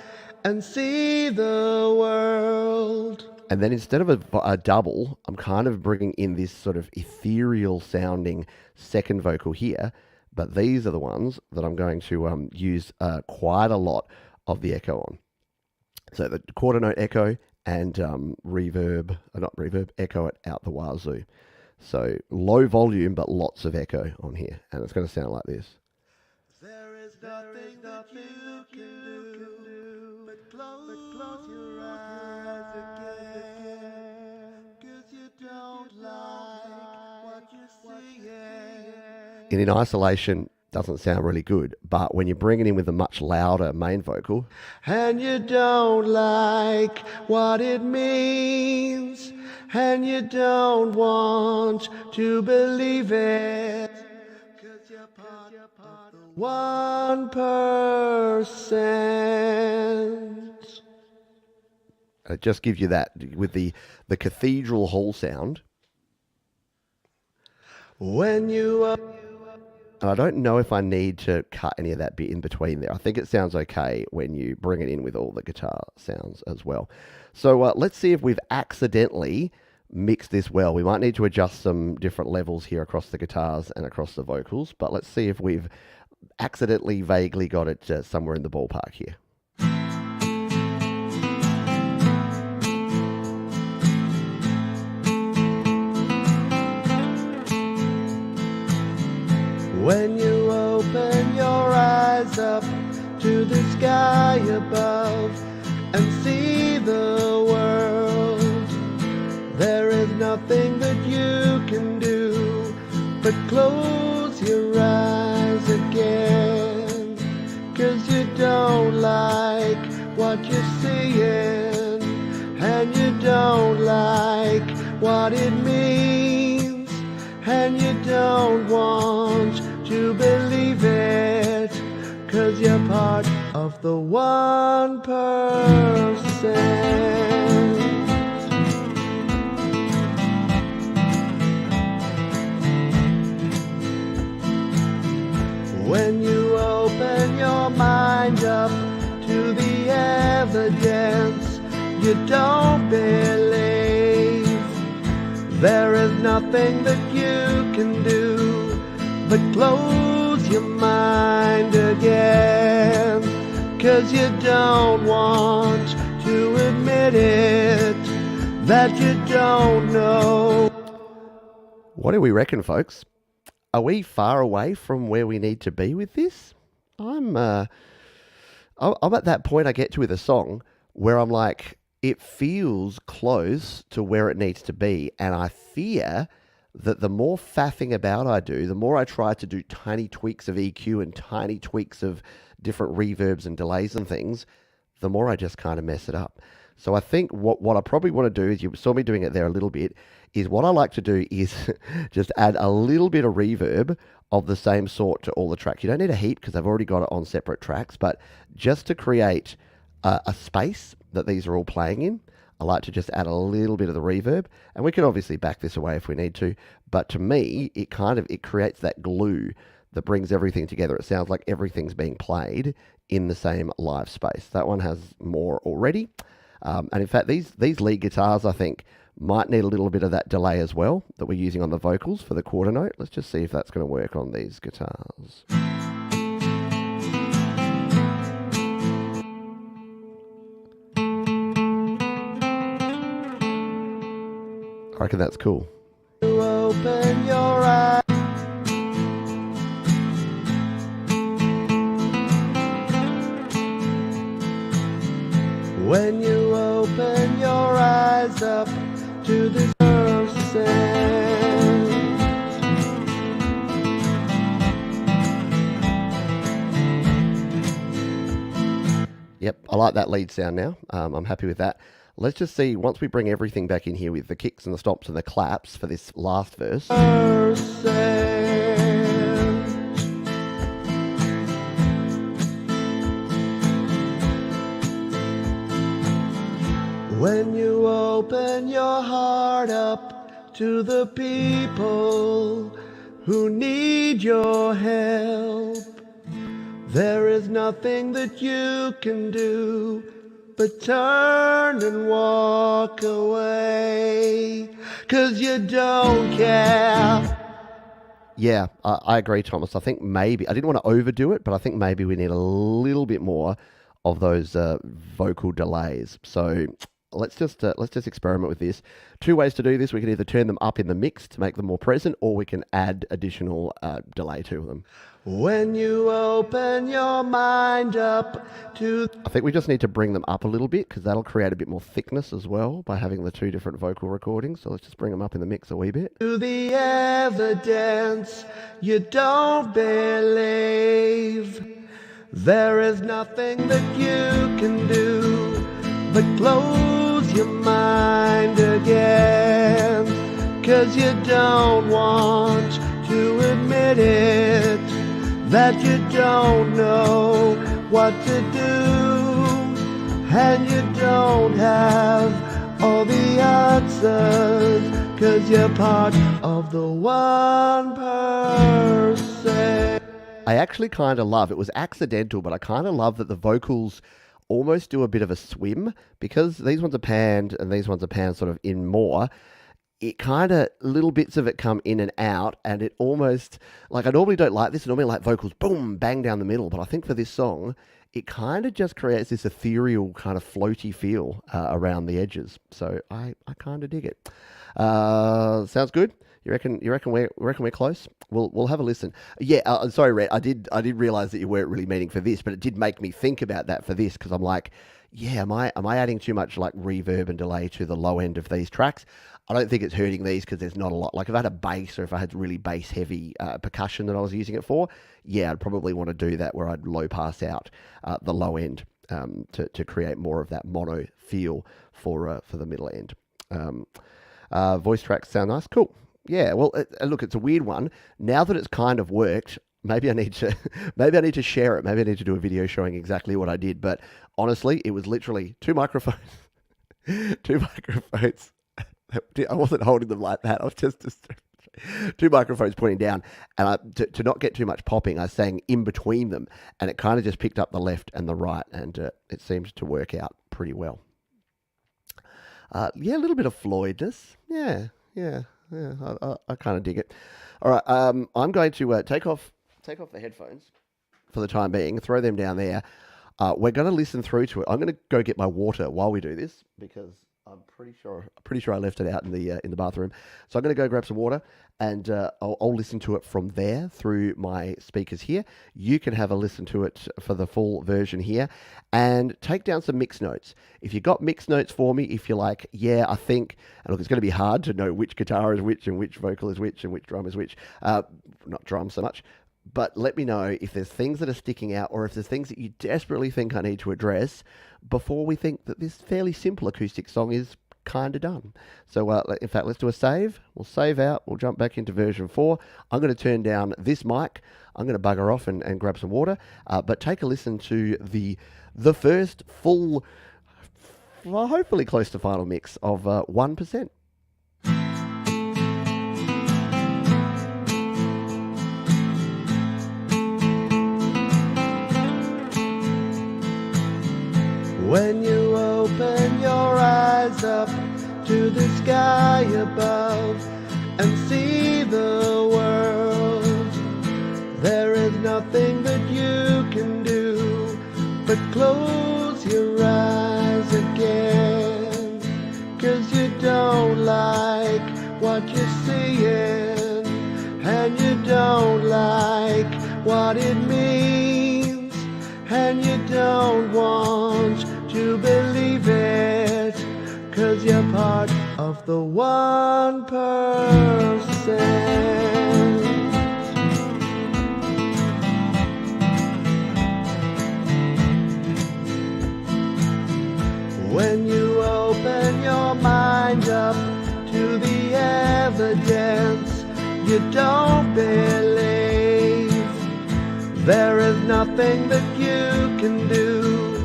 and see the world. And then instead of a double, I'm kind of bringing in this sort of ethereal sounding second vocal here. But these are the ones that I'm going to use quite a lot of the echo on. So the quarter note echo and echo it out the wazoo. So low volume, but lots of echo on here. And it's going to sound like this. There is nothing that you can do but close your eyes again, 'cause you don't like what you're seeing. And in isolation, doesn't sound really good. But when you bring it in with a much louder main vocal, and you don't like what it means, and you don't want to believe it, 'cause you're part of the 1%. It just gives you that with the cathedral hall sound. When you are... And I don't know if I need to cut any of that bit in between there. I think it sounds okay when you bring it in with all the guitar sounds as well. So let's see if we've accidentally mixed this well. We might need to adjust some different levels here across the guitars and across the vocals, but let's see if we've accidentally vaguely got it somewhere in the ballpark here. When you open your eyes up to the sky above and see the world, there is nothing that you can do but close your eyes again, 'cause you don't like what you're seeing, and you don't like what it means, and you don't want to believe it, 'cause you're part of the 1%. When you open your mind up to the evidence you don't believe, there is nothing that you can do but close your mind again, 'cause you don't want to admit it, that you don't know. What do we reckon, folks? Are we far away from where we need to be with this? I'm at that point I get to with a song where I'm like, it feels close to where it needs to be, and I fear that the more faffing about I do, the more I try to do tiny tweaks of EQ and tiny tweaks of different reverbs and delays and things, the more I just kind of mess it up. So I think what I probably want to do is, you saw me doing it there a little bit, is what I like to do is just add a little bit of reverb of the same sort to all the tracks. You don't need a heap because I've already got it on separate tracks, but just to create a space that these are all playing in, I like to just add a little bit of the reverb, and we can obviously back this away if we need to, but to me, it creates that glue that brings everything together. It sounds like everything's being played in the same live space. That one has more already, and in fact, these lead guitars, I think, might need a little bit of that delay as well that we're using on the vocals for the quarter note. Let's just see if that's going to work on these guitars. I reckon that's cool. Open your eyes. When you open your eyes up to this person. Yep, I like that lead sound now. I'm happy with that. Let's just see, once we bring everything back in here with the kicks and the stops and the claps for this last verse. When you open your heart up to the people who need your help, there is nothing that you can do but turn and walk away, 'cause you don't care. Yeah, I agree, Thomas. I think maybe, I didn't want to overdo it, but I think maybe we need a little bit more of those vocal delays. So let's just experiment with this. Two ways to do this. We can either turn them up in the mix to make them more present, or we can add additional delay to them. When you open your mind up to... I think we just need to bring them up a little bit because that'll create a bit more thickness as well by having the two different vocal recordings. So let's just bring them up in the mix a wee bit. To the evidence you don't believe, there is nothing that you can do but close your mind again, 'cause you don't want to admit it, that you don't know what to do, and you don't have all the answers, 'cause you're part of the 1%. I actually kind of love, it was accidental, but I kind of love that the vocals almost do a bit of a swim, because these ones are panned and these ones are panned sort of in more. It kind of, little bits of it come in and out, and it almost, like I normally don't like this, I normally like vocals, boom, bang down the middle, but I think for this song, it kind of just creates this ethereal kind of floaty feel around the edges. So I kind of dig it. Sounds good. You reckon we're close? We'll have a listen. Yeah, sorry, Rhett. I did realize that you weren't really meaning for this, but it did make me think about that for this, because I'm like, yeah, am I adding too much like reverb and delay to the low end of these tracks? I don't think it's hurting these because there's not a lot. Like if I had a bass, or if I had really bass heavy percussion that I was using it for, yeah, I'd probably want to do that where I'd low pass out the low end to create more of that mono feel for the middle end. Voice tracks sound nice. Cool. Yeah. Well, look, it's a weird one. Now that it's kind of worked, maybe I need to share it. Maybe I need to do a video showing exactly what I did. But honestly, it was literally two microphones. I wasn't holding them like that. I was just two microphones pointing down. And to not get too much popping, I sang in between them. And it kind of just picked up the left and the right. And it seemed to work out pretty well. Yeah, a little bit of Floydness. Yeah. I kind of dig it. All right, I'm going to take off the headphones for the time being, throw them down there. We're going to listen through to it. I'm going to go get my water while we do this, because I'm pretty sure I left it out in the bathroom. So I'm going to go grab some water, and I'll listen to it from there through my speakers here. You can have a listen to it for the full version here, and take down some mix notes. If you've got mix notes for me, if you're like, yeah, I think, and look, it's going to be hard to know which guitar is which and which vocal is which and which drum is which. Not drum so much. But let me know if there's things that are sticking out, or if there's things that you desperately think I need to address before we think that this fairly simple acoustic song is kind of done. So in fact, let's do a save. We'll save out. We'll jump back into version 4. I'm going to turn down this mic. I'm going to bugger off and grab some water. But take a listen to the first full, well, hopefully close to final mix of 1%. When you open your eyes up to the sky above and see the world, there is nothing that you can do but close your eyes again, 'cause you don't like what you're seeing, and you don't like what it means, and you don't want to believe it, 'cause you're part of the 1%. When you open your mind up to the evidence you don't believe, there is nothing that you can do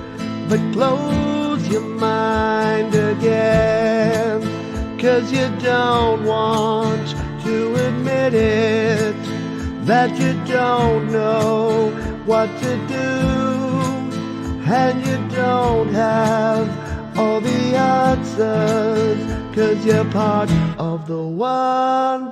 but close your mind again, 'cause you don't want to admit it, that you don't know what to do, and you don't have all the answers, 'cause you're part of the 1%.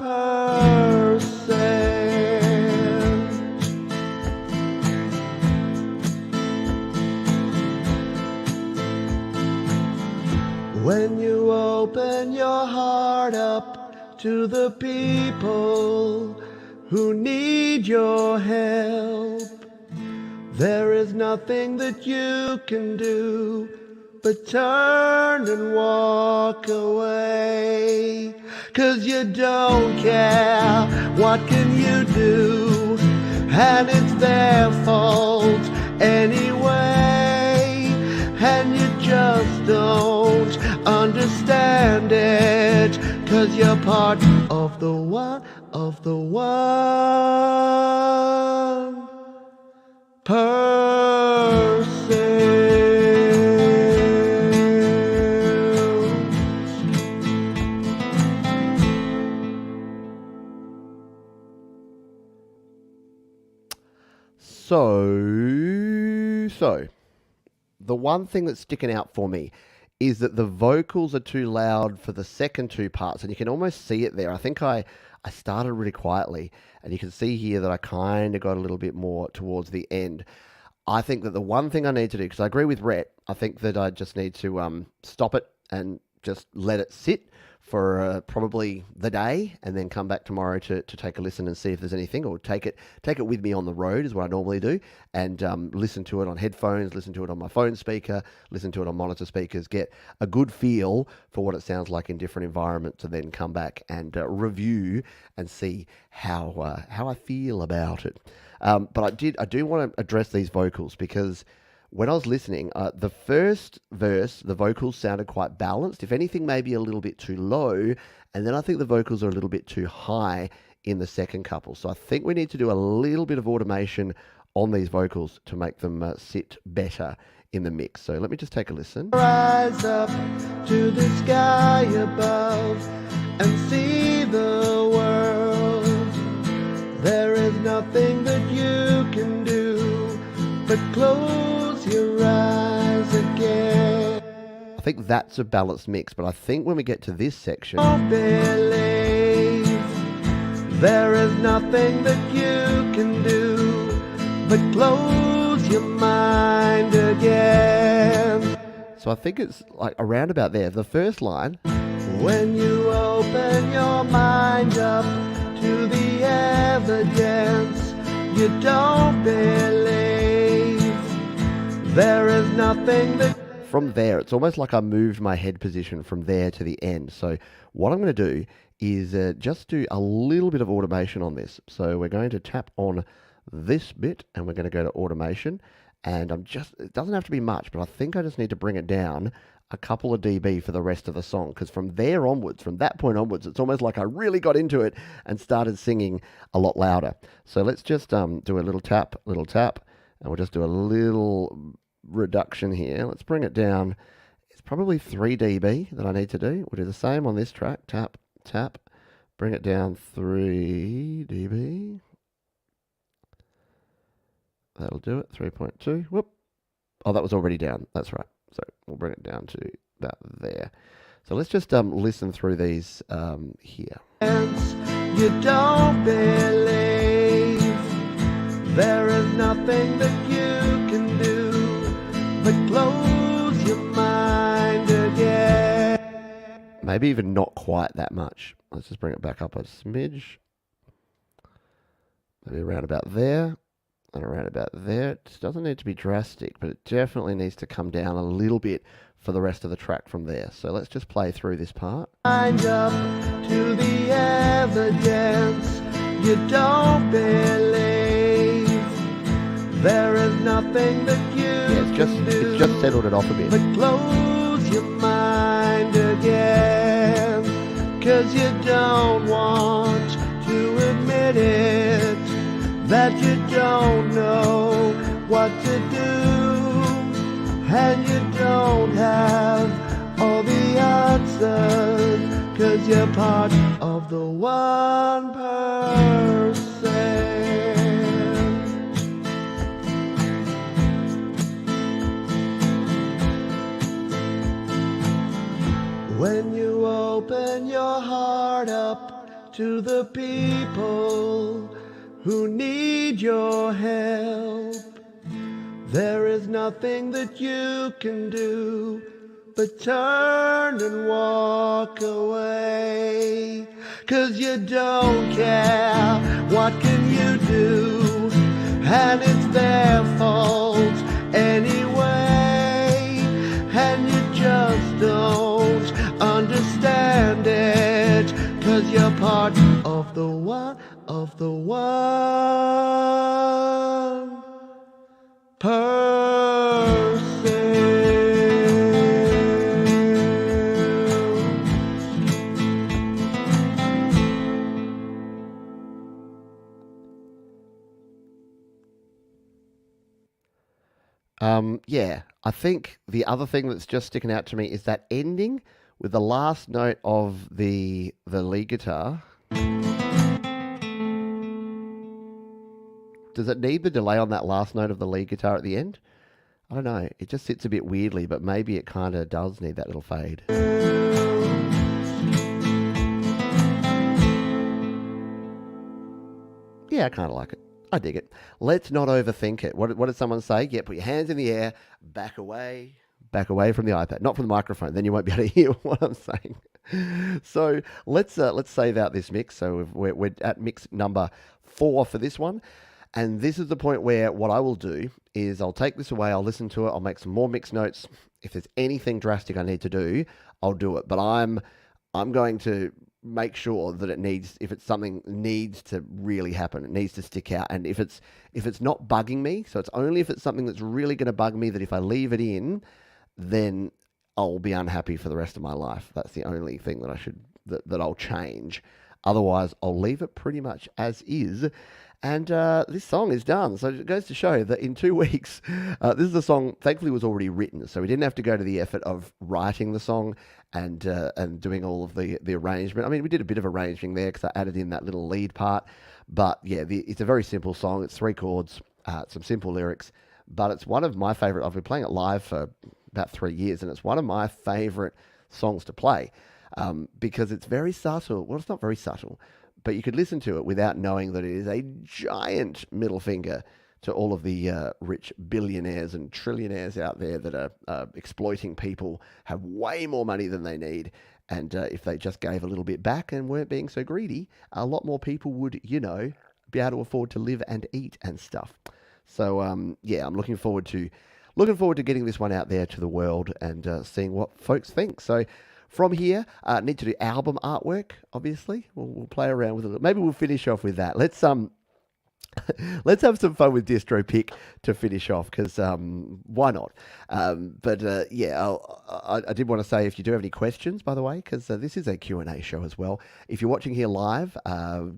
When you open your heart up to the people who need your help. There is nothing that you can do but turn and walk away. 'Cause you don't care, what can you do? And it's their fault anyway. And you just don't understand it, 'cause you're part of the one So, the one thing that's sticking out for me is that the vocals are too loud for the second two parts, and you can almost see it there. I think I started really quietly, and you can see here that I kind of got a little bit more towards the end. I think that the one thing I need to do, because I agree with Rhett, I think that I just need to stop it and just let it sit for probably the day, and then come back tomorrow to take a listen and see if there's anything, or take it with me on the road is what I normally do, and listen to it on headphones, listen to it on my phone speaker, listen to it on monitor speakers, get a good feel for what it sounds like in different environments, and then come back and review and see how I feel about it. But I do want to address these vocals, because when I was listening, the first verse, the vocals sounded quite balanced. If anything, maybe a little bit too low. And then I think the vocals are a little bit too high in the second couple. So I think we need to do a little bit of automation on these vocals to make them sit better in the mix. So let me just take a listen. Rise up to the sky above and see the world. There is nothing that you can do but close your eyes again. I think that's a balanced mix, but I think when we get to this section, don't believe there is nothing that you can do but close your mind again. So I think it's like around about there. The first line, when you open your mind up to the evidence, you don't believe. There is nothing that... From there, it's almost like I moved my head position from there to the end. So what I'm going to do is just do a little bit of automation on this. So we're going to tap on this bit, and we're going to go to automation. And it doesn't have to be much, but I think I just need to bring it down a couple of dB for the rest of the song. Because from there onwards, from that point onwards, it's almost like I really got into it and started singing a lot louder. So let's just do a little tap, and we'll just do a little reduction here. Let's bring it down. It's probably 3 dB that I need to do. We'll do the same on this track. Tap, tap, bring it down 3 dB. That'll do it. 3.2. Whoop. Oh, that was already down. That's right. So we'll bring it down to about there. So let's just listen through these here. You don't believe there is nothing that you can do but close your mind again. Maybe even not quite that much. Let's just bring it back up a smidge. Maybe around about there. And around about there. It doesn't need to be drastic, but it definitely needs to come down a little bit for the rest of the track from there. So let's just play through this part. Mind up to the evidence, you don't believe there is nothing that you it's just settled it off a bit. But close your mind again, 'cause you don't want to admit it, that you don't know what to do, and you don't have all the answers, 'cause you're part of the 1%. When you open your heart up to the people who need your help, there is nothing that you can do but turn and walk away, 'cause you don't care. What can you do? And it's their fault anyway, and you just don't understand it, 'cause you're part of the one yeah, I think the other thing that's just sticking out to me is that ending with the last note of the lead guitar. Does it need the delay on that last note of the lead guitar at the end? I don't know. It just sits a bit weirdly, but maybe it kind of does need that little fade. Yeah, I kind of like it. I dig it. Let's not overthink it. What did someone say? Yeah, put your hands in the air, back away from the iPad, not from the microphone. Then you won't be able to hear what I'm saying. So let's save out this mix. So we're at mix number 4 for this one. And this is the point where what I will do is I'll take this away, I'll listen to it, I'll make some more mix notes. If there's anything drastic I need to do, I'll do it. But I'm going to make sure that if it's something needs to really happen, it needs to stick out. And if it's not bugging me, so it's only if it's something that's really going to bug me that if I leave it in, then I'll be unhappy for the rest of my life. That's the only thing that I'll change. Otherwise, I'll leave it pretty much as is. And this song is done. So it goes to show that in 2 weeks, this is a song, thankfully, was already written. So we didn't have to go to the effort of writing the song and doing all of the arrangement. I mean, we did a bit of arranging there because I added in that little lead part. But yeah, it's a very simple song. It's 3 chords, some simple lyrics. But it's one of my favorite. I've been playing it live for about 3 years, and it's one of my favorite songs to play because it's very subtle. Well, it's not very subtle, but you could listen to it without knowing that it is a giant middle finger to all of the rich billionaires and trillionaires out there that are exploiting people, have way more money than they need. And if they just gave a little bit back and weren't being so greedy, a lot more people would, be able to afford to live and eat and stuff. So, yeah, I'm looking forward to getting this one out there to the world and seeing what folks think. So, from here, need to do album artwork, obviously. We'll play around with it. Maybe we'll finish off with that. Let's let's have some fun with distro pick to finish off, because why not? But yeah, I did want to say, if you do have any questions, by the way, because this is a Q&A show as well. If you're watching here live,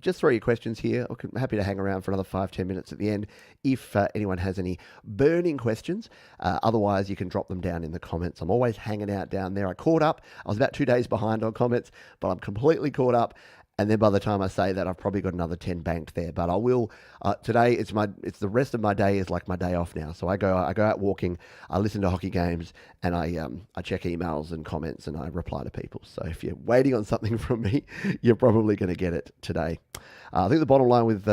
just throw your questions here. I'm happy to hang around for another 5-10 minutes at the end if anyone has any burning questions. Otherwise, you can drop them down in the comments. I'm always hanging out down there. I caught up. I was about 2 days behind on comments, but I'm completely caught up. And then by the time I say that, I've probably got another 10 banked there. But I will today. It's the rest of my day is like my day off now. So I go out walking, I listen to hockey games, and I check emails and comments, and I reply to people. So if you're waiting on something from me, you're probably going to get it today. I think the bottom line with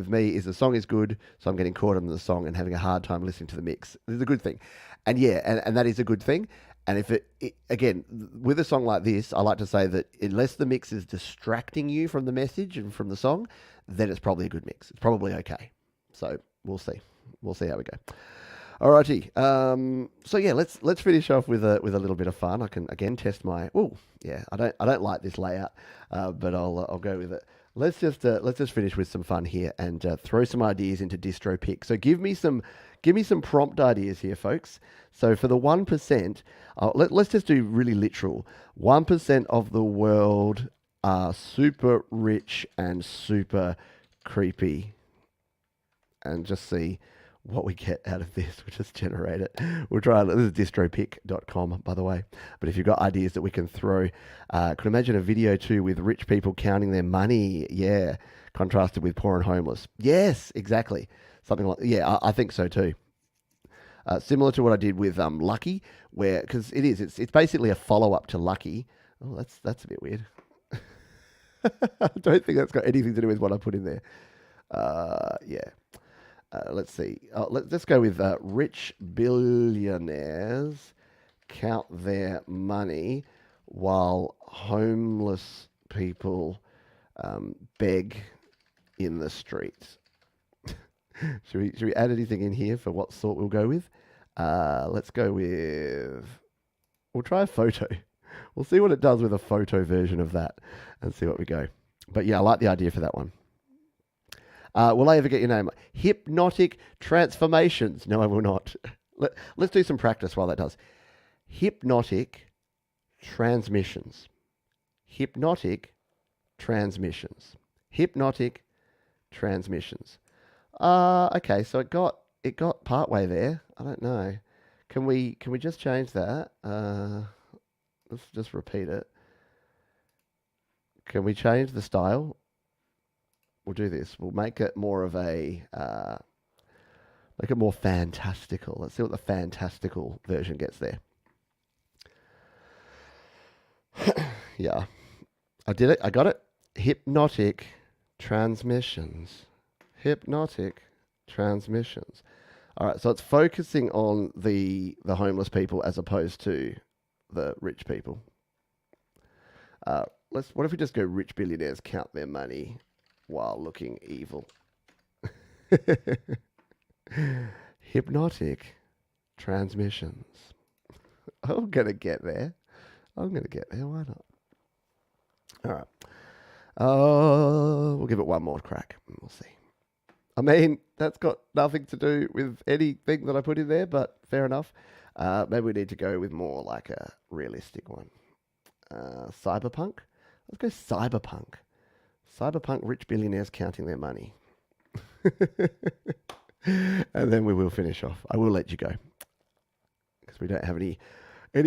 me is the song is good, so I'm getting caught on the song and having a hard time listening to the mix. This is a good thing, and yeah, and that is a good thing. And if again, with a song like this, I like to say that unless the mix is distracting you from the message and from the song, then it's probably a good mix. It's probably okay. So we'll see. We'll see how we go. Alrighty. So yeah, let's finish off with a little bit of fun. I can again test my. Oh yeah, I don't like this layout, but I'll go with it. Let's just finish with some fun here and throw some ideas into distro pick. So give me some prompt ideas here, folks. So for the 1%, let's just do really literal. 1% of the world are super rich and super creepy, and just see what we get out of this. We'll just generate it. We'll try it. This is distropick.com, by the way. But if you've got ideas that we can throw, could imagine a video too with rich people counting their money. Yeah. Contrasted with poor and homeless. Yes, exactly. Something like, yeah, I think so too. Similar to what I did with Lucky, where, because it's basically a follow-up to Lucky. Oh, that's a bit weird. I don't think that's got anything to do with what I put in there. Yeah. Let's see. Let's go with rich billionaires count their money while homeless people beg in the streets. Should we add anything in here for what sort we'll go with? Let's go with... We'll try a photo. We'll see what it does with a photo version of that and see what we go. But yeah, I like the idea for that one. Will I ever get your name? Hypnotic transformations. No, I will not. Let's do some practice while that does. Hypnotic transmissions. Hypnotic transmissions. Hypnotic transmissions. Okay, so it got part way there. I don't know. Can we just change that? Let's just repeat it. Can we change the style? We'll do this. We'll make it more of a make it more fantastical. Let's see what the fantastical version gets there. Yeah, I did it. I got it. Hypnotic transmissions. Hypnotic transmissions. All right, so it's focusing on the homeless people as opposed to the rich people. What if we just go rich billionaires count their money while looking evil? Hypnotic transmissions. I'm gonna get there. Why not? All right. We'll give it one more crack. We'll see. I mean, that's got nothing to do with anything that I put in there, but fair enough. Maybe we need to go with more like a realistic one. Cyberpunk? Let's go cyberpunk. Cyberpunk rich billionaires counting their money. And then we will finish off. I will let you go because we don't have any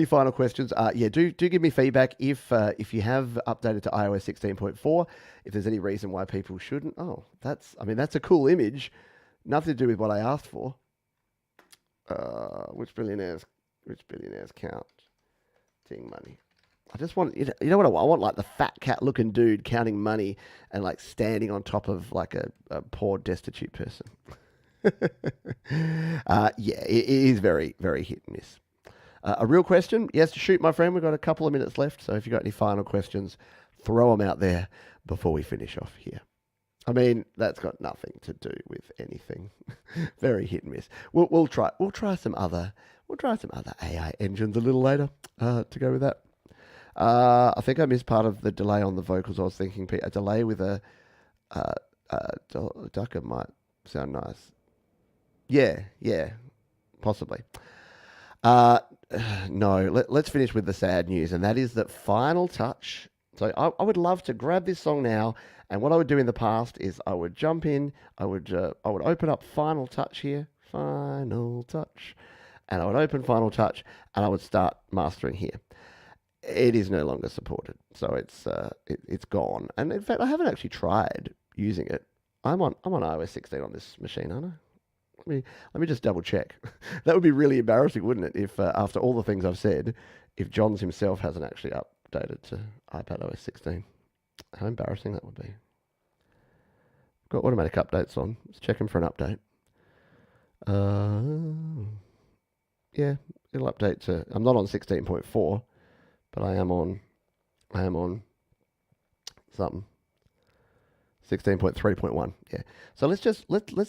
final questions. Yeah, do give me feedback if you have updated to iOS 16.4. If there's any reason why people shouldn't. Oh, that's a cool image. Nothing to do with what I asked for. Which billionaires counting money? I just want, you know what I want? I want like the fat cat looking dude counting money and like standing on top of like a poor destitute person. Yeah, it is very, very hit and miss. A real question? Yes, shoot, my friend. We've got a couple of minutes left. So if you've got any final questions, throw them out there before we finish off here. I mean, that's got nothing to do with anything. Very hit and miss. We'll try some other AI engines a little later to go with that. I think I missed part of the delay on the vocals. I was thinking a delay with a ducker might sound nice. Yeah, possibly. No, let's finish with the sad news, and that is that Final Touch. So I would love to grab this song now, and what I would do in the past is I would jump in, I would open up Final Touch here, Final Touch, and I would open Final Touch, and I would start mastering here. It is no longer supported, so it's gone. And in fact, I haven't actually tried using it. I'm on iOS 16 on this machine, aren't I? Let me just double check. That would be really embarrassing, wouldn't it? If after all the things I've said, if Johns himself hasn't actually updated to iPadOS 16, how embarrassing that would be. Got automatic updates on. Let's check him for an update. Yeah, it'll update to. I'm not on 16.4, but I am on something. 16.3.1. Yeah. So let's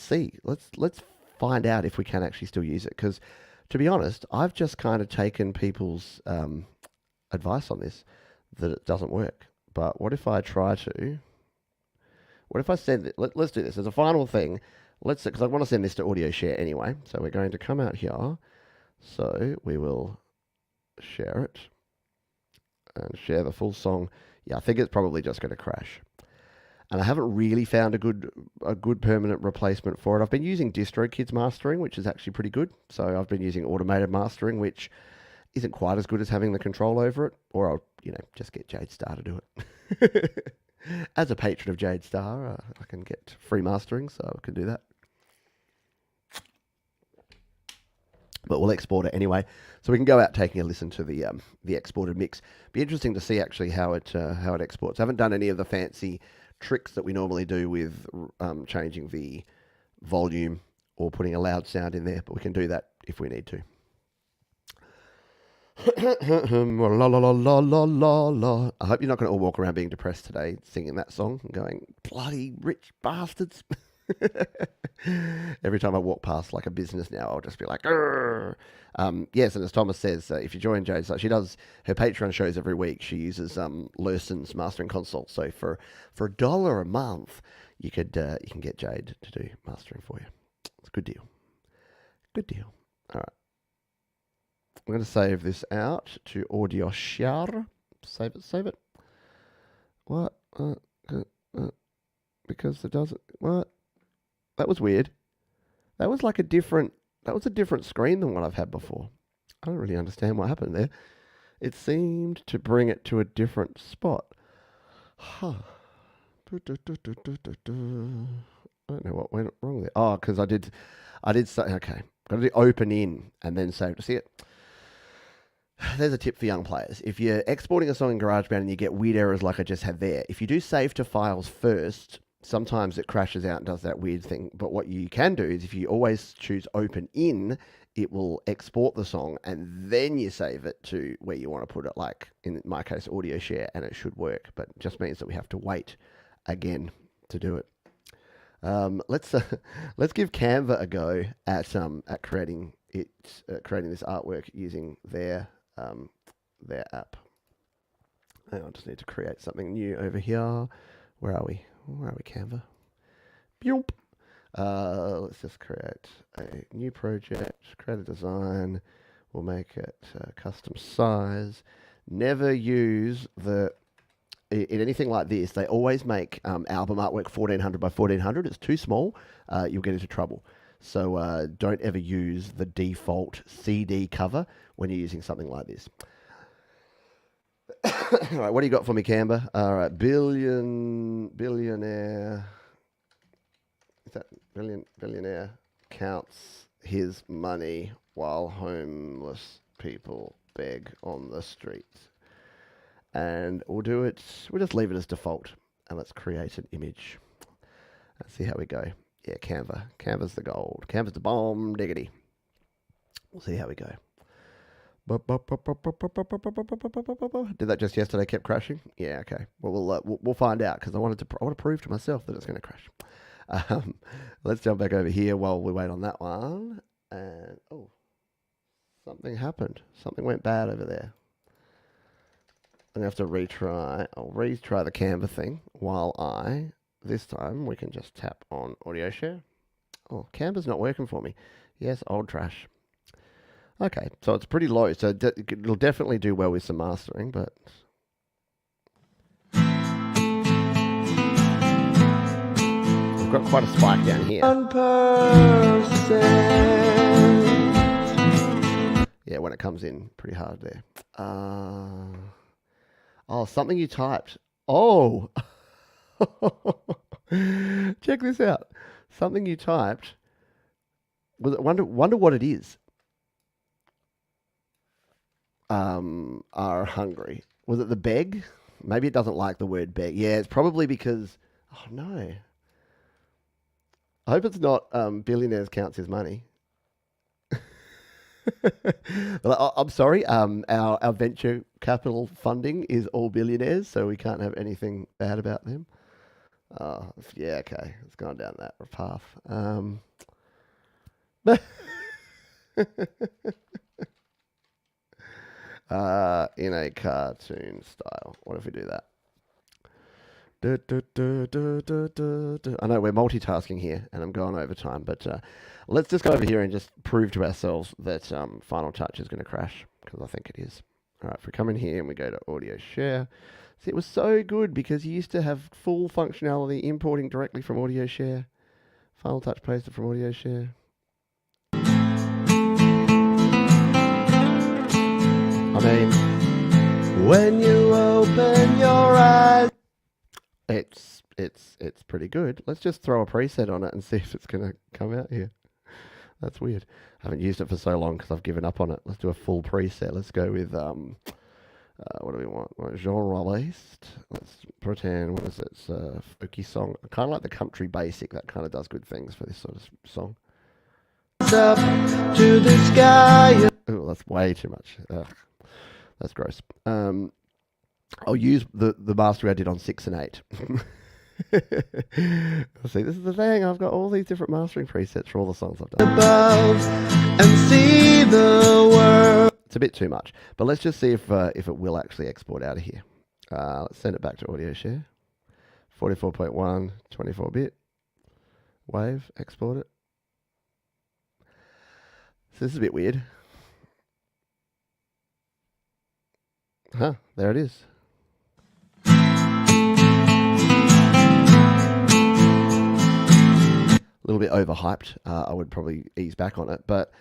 see. Let's find out if we can actually still use it. Because to be honest, I've just kind of taken people's advice on this that it doesn't work. But what if I try to? What if I send it? Let's do this as a final thing. Because I want to send this to Audio Share anyway. So we're going to come out here. So we will share it and share the full song. Yeah, I think it's probably just going to crash. And I haven't really found a good permanent replacement for it. I've been using DistroKid's mastering, which is actually pretty good. So I've been using automated mastering, which isn't quite as good as having the control over it. Or I'll, just get Jade Star to do it. As a patron of Jade Star, I can get free mastering, so I can do that. But we'll export it anyway, so we can go out taking a listen to the exported mix. Be interesting to see actually how it exports. I haven't done any of the fancy tricks that we normally do with changing the volume or putting a loud sound in there, but we can do that if we need to. La la la la la la la. I hope you're not going to all walk around being depressed today, singing that song and going, bloody rich bastards. Every time I walk past like a business now, I'll just be like, yes. And as Thomas says, if you join Jade's, she does her Patreon shows every week. She uses Lurson's mastering console. So for $1 a month, you can get Jade to do mastering for you. It's a good deal. Good deal. All right. I'm going to save this out to audio share. Save it. What? Because it doesn't. What? That was weird. That was a different screen than what I've had before. I don't really understand what happened there. It seemed to bring it to a different spot. Huh. I don't know what went wrong there. Oh, because I did say, okay, got to do open in and then save to see it. There's a tip for young players. If you're exporting a song in GarageBand and you get weird errors like I just had there, if you do save to files first, sometimes it crashes out and does that weird thing. But what you can do is if you always choose open in, it will export the song and then you save it to where you want to put it, like in my case, audio share, and it should work. But it just means that we have to wait again to do it. Let's give Canva a go at creating this artwork using their app. I just need to create something new over here. Where are we? Canva? Boop. Let's just create a new project, create a design. We'll make it custom size. Never use in anything like this, they always make album artwork 1400 by 1400. It's too small. You'll get into trouble. So don't ever use the default CD cover when you're using something like this. All right, what do you got for me, Canva? All right, billionaire. Is that billionaire counts his money while homeless people beg on the streets. And we'll just leave it as default. And let's create an image. Let's see how we go. Yeah, Canva. Canva's the gold. Canva's the bomb diggity. We'll see how we go. Did that just yesterday? Kept crashing? Yeah, okay. Well, we'll find out because I want to prove to myself that it's going to crash. Let's jump back over here while we wait on that one. And something happened. Something went bad over there. I'm going to have to retry. I'll retry the Canva thing while this time we can just tap on audio share. Oh, Canva's not working for me. Yes, old trash. Okay, so it's pretty low, so it'll definitely do well with some mastering, but... We've got quite a spike down here. 1%. Yeah, when it comes in, pretty hard there. Something you typed. Oh! Check this out. Something you typed. Wonder what it is. Are hungry. Was it the beg? Maybe it doesn't like the word beg. Yeah, it's probably because... Oh, no. I hope it's not billionaires counts his money. Well, I'm sorry. Our venture capital funding is all billionaires, so we can't have anything bad about them. Yeah, okay. It's gone down that path. In a cartoon style. What if we do that? I know we're multitasking here and I'm going over time, but let's just go over here and just prove to ourselves that Final Touch is going to crash, because I think it is. All right, if we come in here and we go to audio share, see, it was so good because you used to have full functionality importing directly from audio share. Final Touch pasted from audio share. I mean, when you open your eyes, it's pretty good. Let's just throw a preset on it and see if it's going to come out here. That's weird. I haven't used it for so long because I've given up on it. Let's do a full preset. Let's go with, what do we want? Genre based. Let's pretend, what is it? It's a folky song. I kind of like the country basic. That kind of does good things for this sort of song. Up to the sky. Oh, that's way too much. Ugh. That's gross. I'll use the mastering I did on 6 and 8. See, this is the thing. I've got all these different mastering presets for all the songs I've done. Above and see the world. It's a bit too much, but let's just see if it will actually export out of here. Let's send it back to audio share. 44.1, 24-bit. Wave, export it. So this is a bit weird. Huh, there it is. A little bit overhyped. I would probably ease back on it, but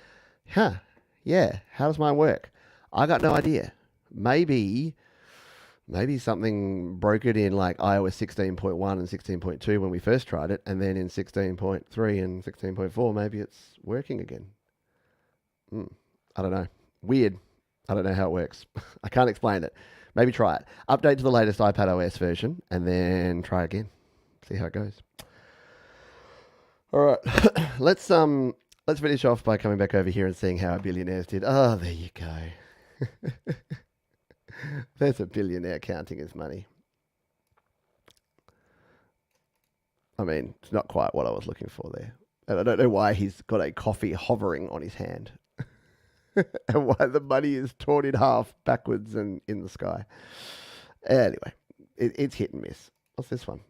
yeah, how does mine work? I got no idea. Maybe something broke it in like iOS 16.1 and 16.2 when we first tried it, and then in 16.3 and 16.4, maybe it's working again. I don't know. Weird. I don't know how it works. I can't explain it. Maybe try it. Update to the latest iPad OS version, and then try again. See how it goes. All right, let's finish off by coming back over here and seeing how our billionaires did. Oh, there you go. There's a billionaire counting his money. I mean, it's not quite what I was looking for there. And I don't know why he's got a coffee hovering on his hand. And why the money is torn in half backwards and in the sky. Anyway, it's hit and miss. What's this one?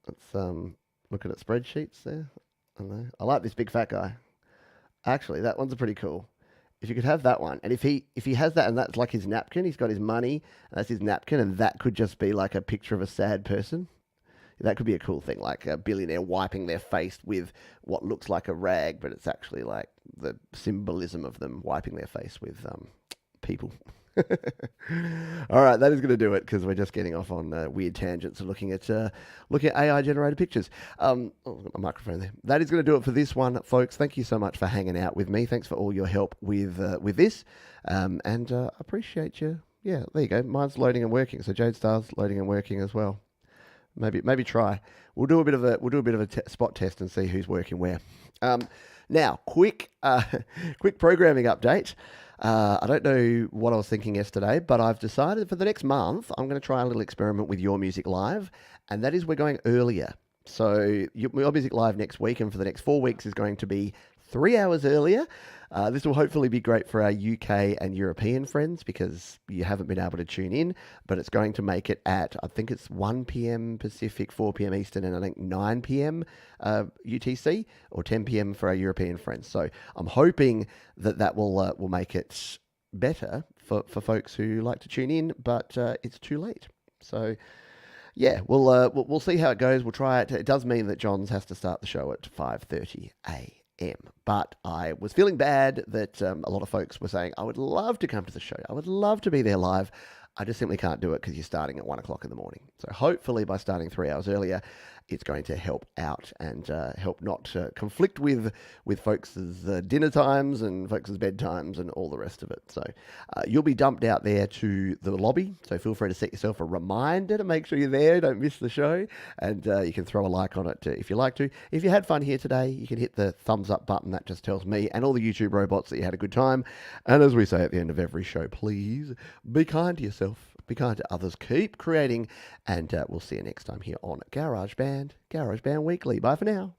Let's looking at spreadsheets there. I don't know. I like this big fat guy. Actually, that one's pretty cool. If you could have that one, and if he has that, and that's like his napkin, he's got his money, and that's his napkin, and that could just be like a picture of a sad person. That could be a cool thing, like a billionaire wiping their face with what looks like a rag, but it's actually like the symbolism of them wiping their face with people. All right, that is going to do it because we're just getting off on weird tangents and looking at AI generated pictures. Oh, I've got my microphone there. That is going to do it for this one, folks. Thank you so much for hanging out with me. Thanks for all your help with this, and appreciate you. Yeah, there you go. Mine's loading and working. So Jade Star's loading and working as well. Maybe try. We'll do a bit of a spot test and see who's working where. Now, quick programming update. I don't know what I was thinking yesterday, but I've decided for the next month, I'm going to try a little experiment with Your Music Live, and that is we're going earlier. So Your Music Live next week, and for the next 4 weeks is going to be 3 hours earlier. This will hopefully be great for our UK and European friends because you haven't been able to tune in, but it's going to make it at, I think it's 1 p.m. Pacific, 4 p.m. Eastern, and I think 9 p.m. UTC, or 10 p.m. for our European friends. So I'm hoping that will make it better for folks who like to tune in, but it's too late. So yeah, we'll see how it goes. We'll try it. It does mean that Johns has to start the show at 5:30 a.m. But I was feeling bad that a lot of folks were saying, I would love to come to the show. I would love to be there live. I just simply can't do it because you're starting at 1 o'clock in the morning. So hopefully by starting 3 hours earlier, it's going to help out and help not conflict with folks' dinner times and folks' bedtimes and all the rest of it. So you'll be dumped out there to the lobby. So feel free to set yourself a reminder to make sure you're there. Don't miss the show. And you can throw a like on it if you like to. If you had fun here today, you can hit the thumbs up button. That just tells me and all the YouTube robots that you had a good time. And as we say at the end of every show, please be kind to yourself. Be kind to others. Keep creating. And we'll see you next time here on GarageBand Weekly. Bye for now.